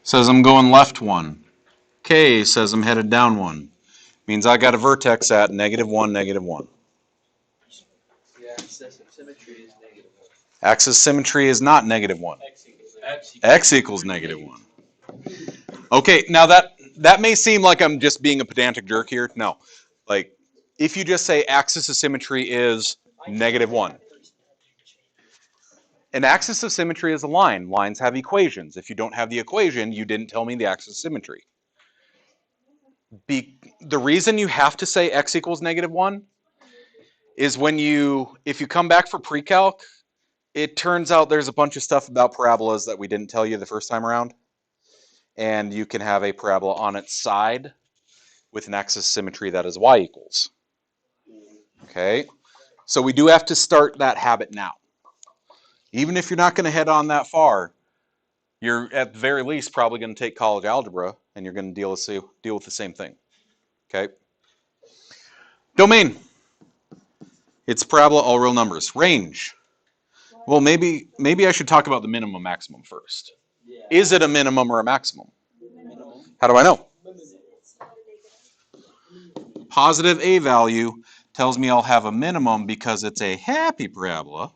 Speaker 1: says I'm going left 1. K says I'm headed down 1. Means I got a vertex at -1, -1.
Speaker 3: The axis of symmetry is negative 1.
Speaker 1: Axis symmetry is not negative 1. X equals negative 1. Okay, now that may seem like I'm just being a pedantic jerk here. No. Like, if you just say axis of symmetry is negative 1. An axis of symmetry is a line. Lines have equations. If you don't have the equation, you didn't tell me the axis of symmetry. The reason you have to say x equals negative 1 is if you come back for pre-calc, it turns out there's a bunch of stuff about parabolas that we didn't tell you the first time around. And you can have a parabola on its side with an axis symmetry that is y equals. Okay, so we do have to start that habit now. Even if you're not going to head on that far, you're at the very least probably going to take college algebra and you're going to deal with the same thing. Okay. Domain. It's parabola, all real numbers. Range. Well, maybe I should talk about the minimum maximum first.
Speaker 2: Yeah.
Speaker 1: Is it a minimum or a maximum?
Speaker 2: Minimum.
Speaker 1: How do I know? Positive a value tells me I'll have a minimum because it's a happy parabola.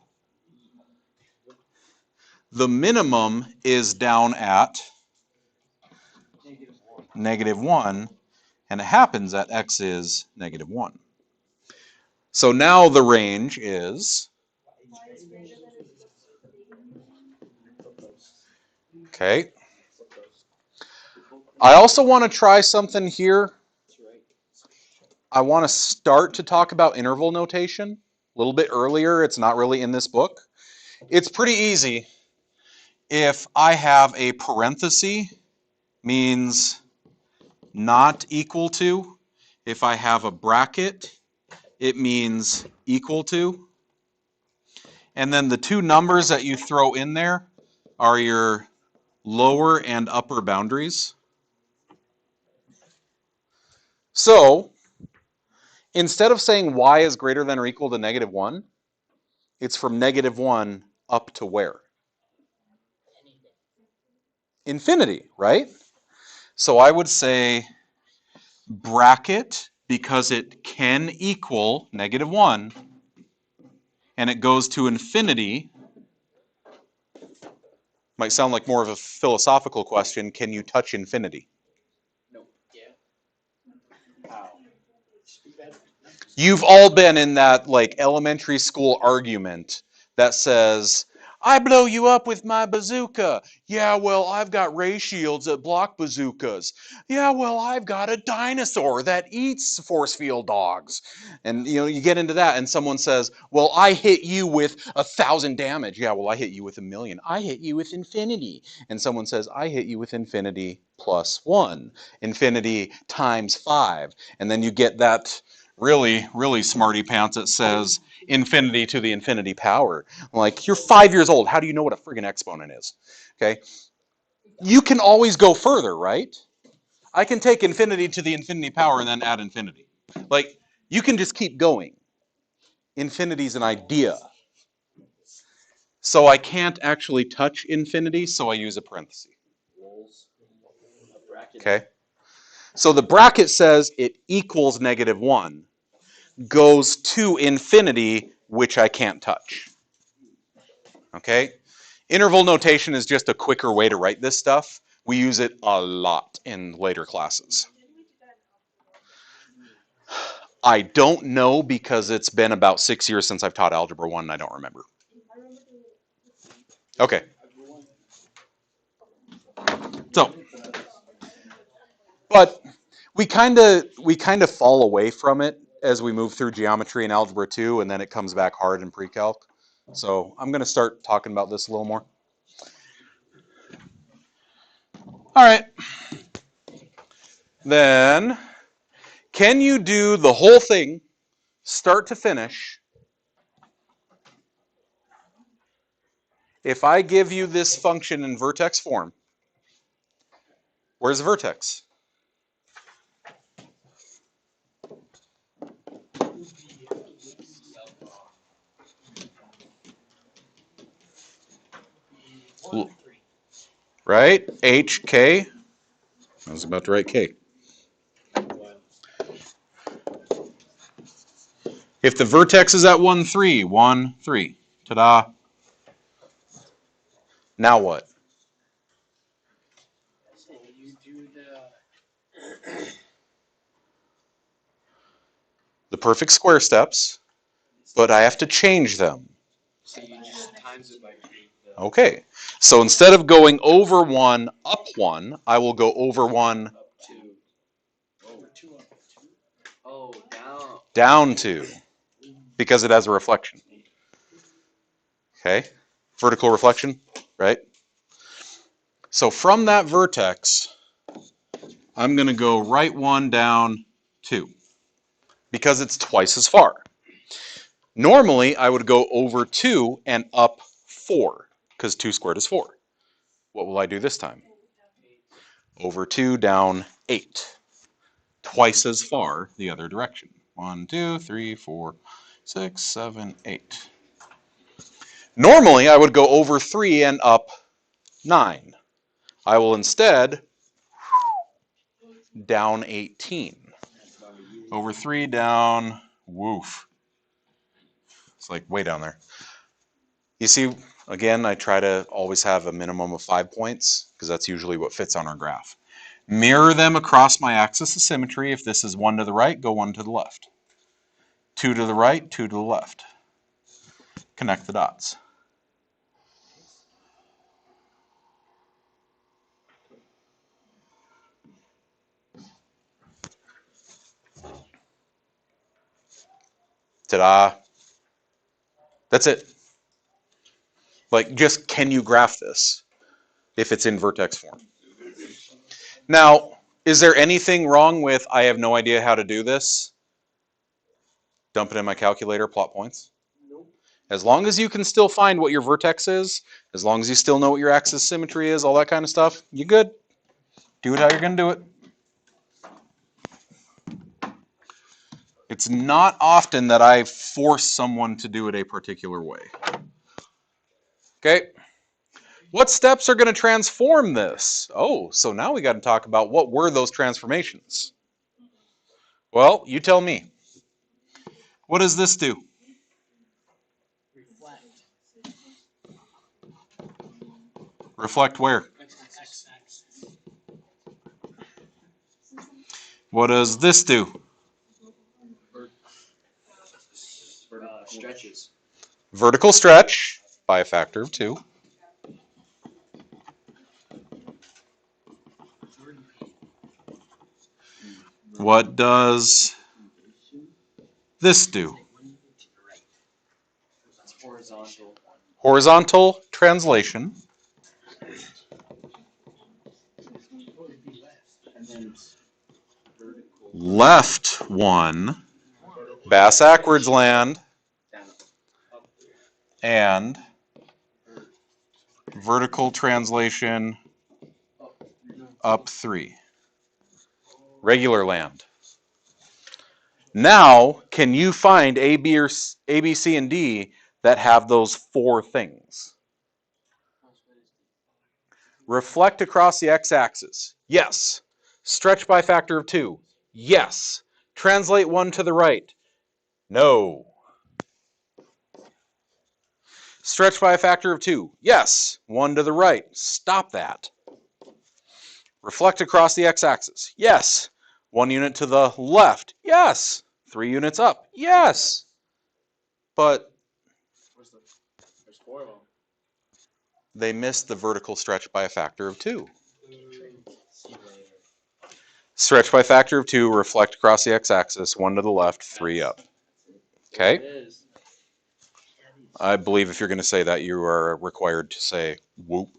Speaker 1: The minimum is down at negative 1, and it happens that x is negative 1. So now the range is, okay. I also want to try something here. I want to start to talk about interval notation a little bit earlier. It's not really in this book. It's pretty easy. If I have a parenthesis, means not equal to. If I have a bracket, it means equal to. And then the two numbers that you throw in there are your lower and upper boundaries. So instead of saying y is greater than or equal to negative 1, it's from negative 1 up to where? Infinity, right? So I would say bracket, because it can equal negative 1, and it goes to infinity. Might sound like more of a philosophical question. Can you touch infinity?
Speaker 2: No. Yeah. How?
Speaker 1: You've all been in that like elementary school argument that says, I blow you up with my bazooka. Yeah, well, I've got ray shields that block bazookas. Yeah, well, I've got a dinosaur that eats force field dogs. And you get into that and someone says, well, I hit you with 1,000 damage. Yeah, well, I hit you with 1,000,000. I hit you with infinity. And someone says, I hit you with infinity plus 1. Infinity times 5. And then you get that really, really smarty pants that says infinity to the infinity power. Like, you're 5 years old. How do you know what a friggin' exponent is? Okay. You can always go further, right? I can take infinity to the infinity power and then add infinity. Like, you can just keep going. Infinity's an idea. So I can't actually touch infinity, so I use a parenthesis. Okay. So the bracket says it equals negative 1. Goes to infinity, which I can't touch. Okay? Interval notation is just a quicker way to write this stuff. We use it a lot in later classes. I don't know because it's been about 6 years since I've taught Algebra 1 and I don't remember. Okay. So, but we kind of fall away from it as we move through geometry and Algebra 2, and then it comes back hard in pre-calc. So I'm going to start talking about this a little more. All right. Then, can you do the whole thing, start to finish, if I give you this function in vertex form? Where's vertex? Right? H, K. I was about to write K. If the vertex is at 1, 3, 1, 3. Ta-da. Now what?
Speaker 3: So you do
Speaker 1: The perfect square steps, but I have to change them.
Speaker 3: so you just times it by 2.
Speaker 1: Okay. So instead of going over 1, up 1, I will go over 1,
Speaker 3: Up 2. Over 2 up 2. Oh, down.
Speaker 1: down 2, because it has a reflection. Okay? Vertical reflection, right? So from that vertex, I'm going to go right 1, down 2, because it's twice as far. Normally, I would go over 2 and up 4, because 2 squared is 4. What will I do this time? Over 2, down 8. Twice as far the other direction. 1, 2, 3, 4, 6, 7, 8. Normally, I would go over 3 and up 9. I will instead down 18. Over 3, down, woof. It's like way down there. You see, again, I try to always have a minimum of 5 points, because that's usually what fits on our graph. Mirror them across my axis of symmetry. If this is 1 to the right, go 1 to the left. 2 to the right, 2 to the left. Connect the dots. Ta-da. That's it. Like, just can you graph this if it's in vertex form? Now, is there anything wrong with I have no idea how to do this? Dump it in my calculator, plot points?
Speaker 3: Nope.
Speaker 1: As long as you can still find what your vertex is, as long as you still know what your axis symmetry is, all that kind of stuff, you good. Do it how you're going to do it. It's not often that I force someone to do it a particular way. Okay? What steps are going to transform this? Oh, so now we got to talk about what were those transformations. Well, you tell me. What does this do?
Speaker 3: Reflect.
Speaker 1: Reflect where?
Speaker 3: X-axis.
Speaker 1: What does this do?
Speaker 3: Stretches.
Speaker 1: Vertical stretch by a factor of 2. What does this do?
Speaker 3: That's horizontal.
Speaker 1: Horizontal translation.
Speaker 3: And then vertical.
Speaker 1: Left 1. Bass backwards land.
Speaker 3: Down. Up.
Speaker 1: And vertical translation up 3. Regular land. Now, can you find A, B, C, and D that have those 4 things? Reflect across the x-axis. Yes. Stretch by a factor of 2. Yes. Translate 1 to the right. No. Stretch by a factor of 2. Yes. 1 to the right. Stop that. Reflect across the x-axis. Yes. 1 unit to the left. Yes. 3 units up. Yes. But
Speaker 3: There's 4 of them.
Speaker 1: they missed the vertical stretch by a factor of 2.
Speaker 3: See you later.
Speaker 1: Stretch by a factor of 2, reflect across the x-axis, 1 to the left, 3 up.
Speaker 3: There it
Speaker 1: Okay?
Speaker 3: is.
Speaker 1: I believe if you're going to say that, you are required to say whoop.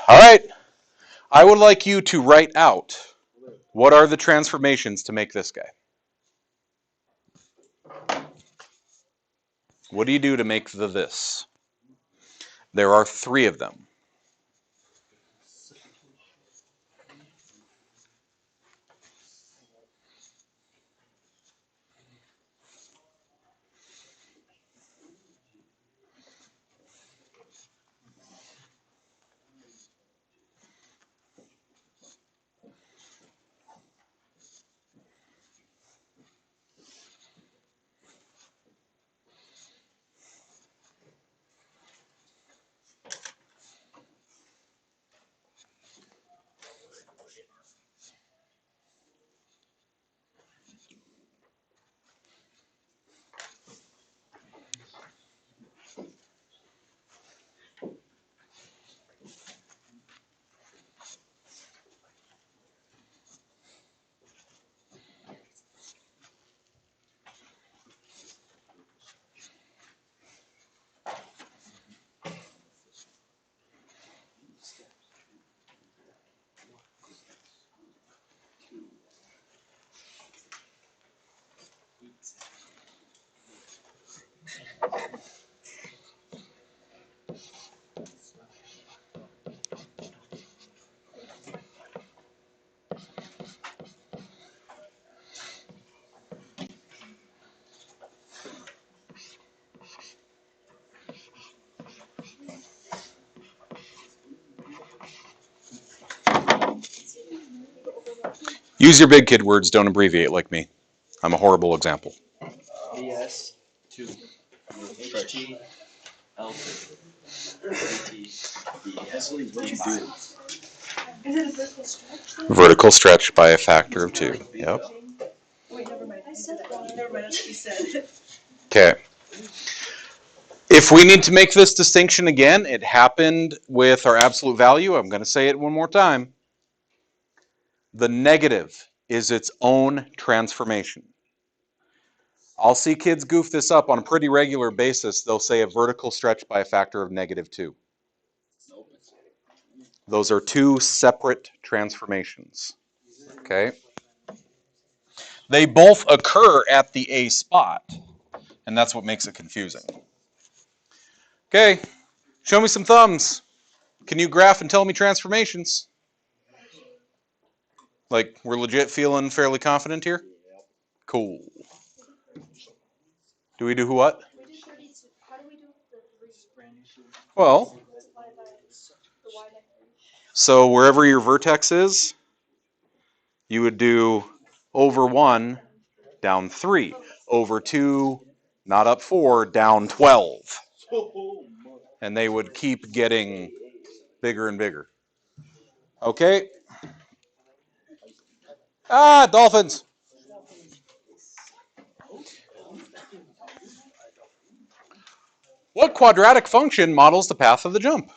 Speaker 1: All right. I would like you to write out what are the transformations to make this guy. What do you do to make the this? There are 3 of them. Use your big kid words, don't abbreviate like me. I'm a horrible example.
Speaker 3: BS 2. HT L2.
Speaker 2: Is it a vertical stretch?
Speaker 1: Vertical stretch by a factor of 2. Yep.
Speaker 2: Wait, never mind. I said that. Never mind. That's what you said.
Speaker 1: Okay. If we need to make this distinction again, it happened with our absolute value. I'm going to say it one more time. The negative is its own transformation. I'll see kids goof this up on a pretty regular basis. They'll say a vertical stretch by a factor of -2. Those are two separate transformations. Okay? They both occur at the A spot, and that's what makes it confusing. Okay, show me some thumbs. Can you graph and tell me transformations? Like, we're legit feeling fairly confident here? Cool. Do we do what?
Speaker 4: We did 32. How do we do the 3?
Speaker 1: Well,
Speaker 4: Multiply by the y negative.
Speaker 1: so wherever your vertex is, you would do over 1, down 3. Over 2, not up 4, down 12. And they would keep getting bigger and bigger. Okay. Ah, dolphins. What quadratic function models the path of the jump?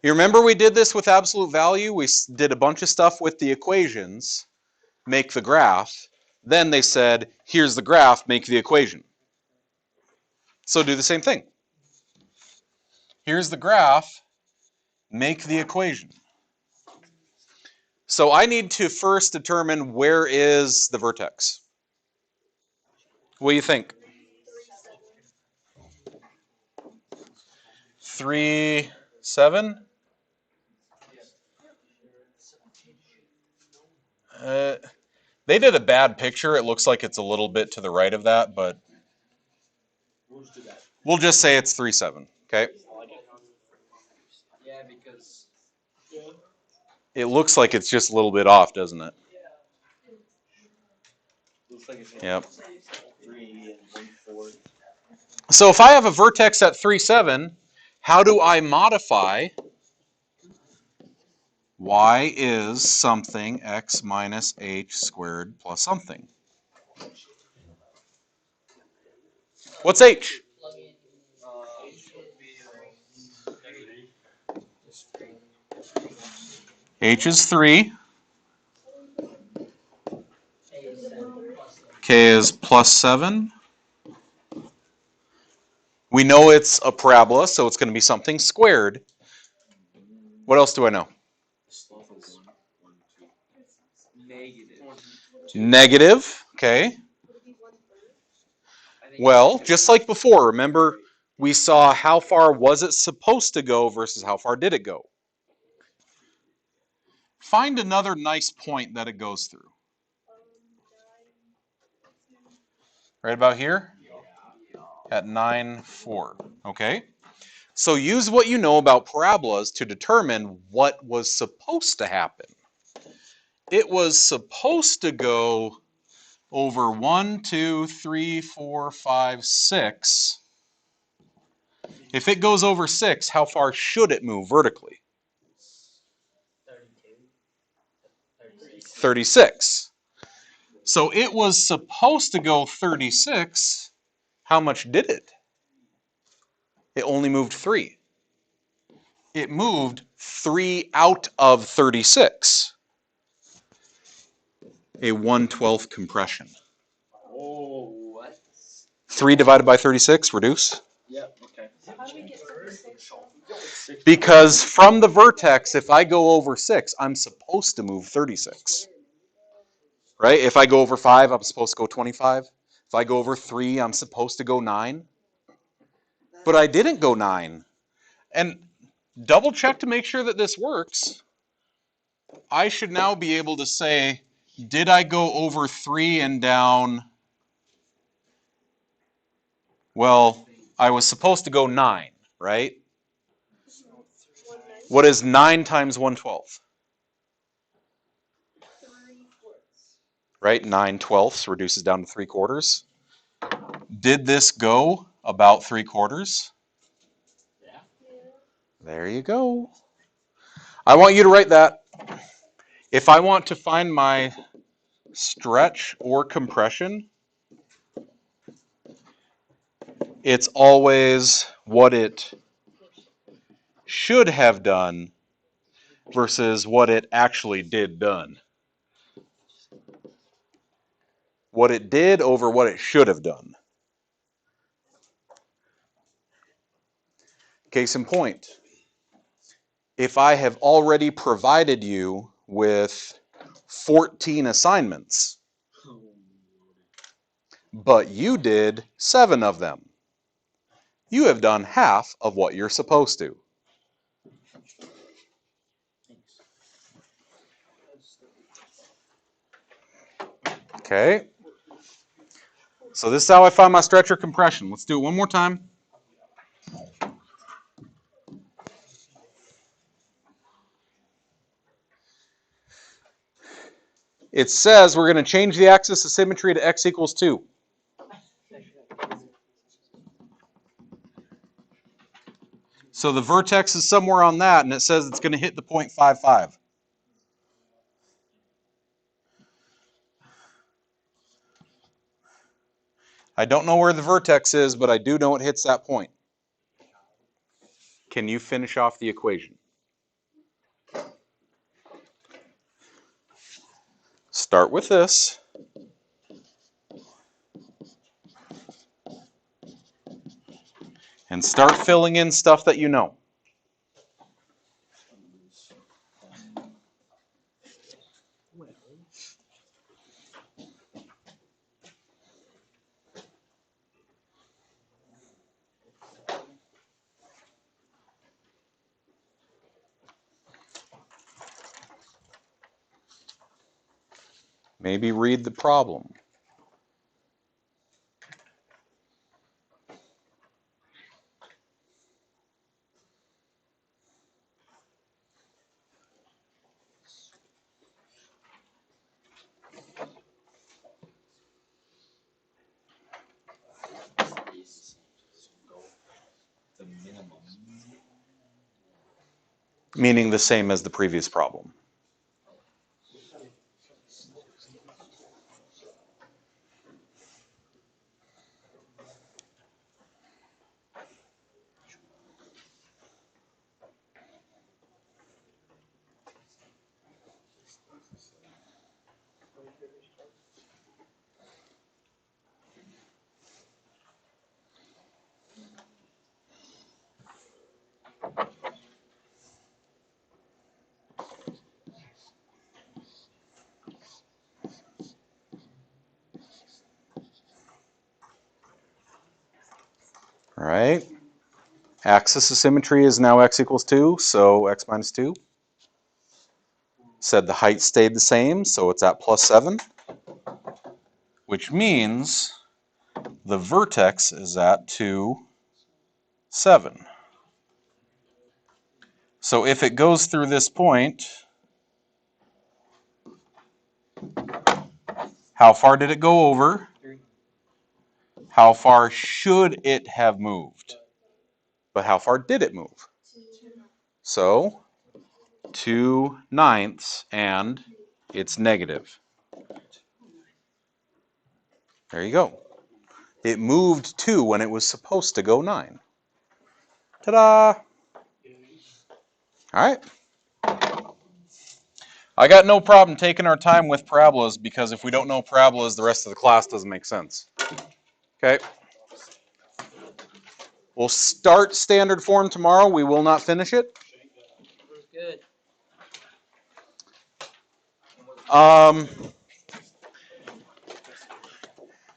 Speaker 1: You remember we did this with absolute value? We did a bunch of stuff with the equations, make the graph. Then they said, here's the graph, make the equation. So do the same thing. Here's the graph, make the equation. So I need to first determine where is the vertex. What do you think? 3, 7? They did a bad picture. It looks like it's a little bit to the right of that, but we'll just say it's 3, 7. Okay?
Speaker 3: Yeah, because
Speaker 1: It looks like it's just a little bit off, doesn't it? Yep.
Speaker 3: 3 and 1/4.
Speaker 1: So if I have a vertex at 3, 7, how do I modify y is something x minus h squared plus something? What's h? H is 3. K is plus 7. We know it's a parabola, so it's going to be something squared. What else do I know? Negative. Okay. Well, just like before, remember we saw how far was it supposed to go versus how far did it go. Find another nice point that it goes through. Right about here? At 9, 4. Okay. So use what you know about parabolas to determine what was supposed to happen. It was supposed to go over 1, 2, 3, 4, 5, 6. If it goes over 6, how far should it move vertically? 36. So it was supposed to go 36. How much did it? It only moved 3. It moved 3 out of 36. A 1/12 compression.
Speaker 3: Oh, what?
Speaker 1: 3 divided by 36, reduce?
Speaker 3: Yep, okay.
Speaker 4: How do we get 36?
Speaker 1: Because from the vertex, if I go over 6, I'm supposed to move 36. Right? If I go over 5, I'm supposed to go 25. If I go over 3, I'm supposed to go 9. But I didn't go 9. And double check to make sure that this works. I should now be able to say, did I go over 3 and down? Well, I was supposed to go 9, right? What is 9 times 1/12? right? 9/12 reduces down to 3/4. Did this go about 3/4?
Speaker 3: Yeah.
Speaker 1: There you go. I want you to write that. If I want to find my stretch or compression, it's always what it should have done versus what it actually did done. What it did over what it should have done. Case in point, if I have already provided you with 14 assignments, but you did 7 of them, you have done half of what you're supposed to. Okay? So this is how I find my stretch or compression. Let's do it one more time. It says we're going to change the axis of symmetry to x equals 2. So the vertex is somewhere on that, and it says it's going to hit the 0.55. I don't know where the vertex is, but I do know it hits that point. Can you finish off the equation? Start with this. And start filling in stuff that you know. Maybe read the problem.
Speaker 3: The minimum.
Speaker 1: Meaning the same as the previous problem. All right. Axis of symmetry is now x equals 2, so x minus 2. Said the height stayed the same, so it's at plus 7. Which means the vertex is at 2, 7. So if it goes through this point, how far did it go over? How far should it have moved? But how far did it move? So 2/9, and it's negative. There you go. It moved 2 when it was supposed to go 9. Ta-da! All right. I got no problem taking our time with parabolas because if we don't know parabolas, the rest of the class doesn't make sense. Okay. We'll start standard form tomorrow. We will not finish it.
Speaker 3: Good.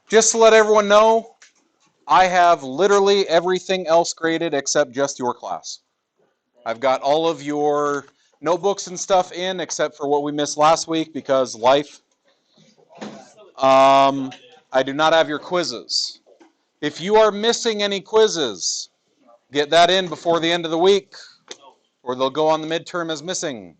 Speaker 1: Just to let everyone know, I have literally everything else graded except just your class. I've got all of your notebooks and stuff in except for what we missed last week because life. I do not have your quizzes. If you are missing any quizzes, get that in before the end of the week or they'll go on the midterm as missing.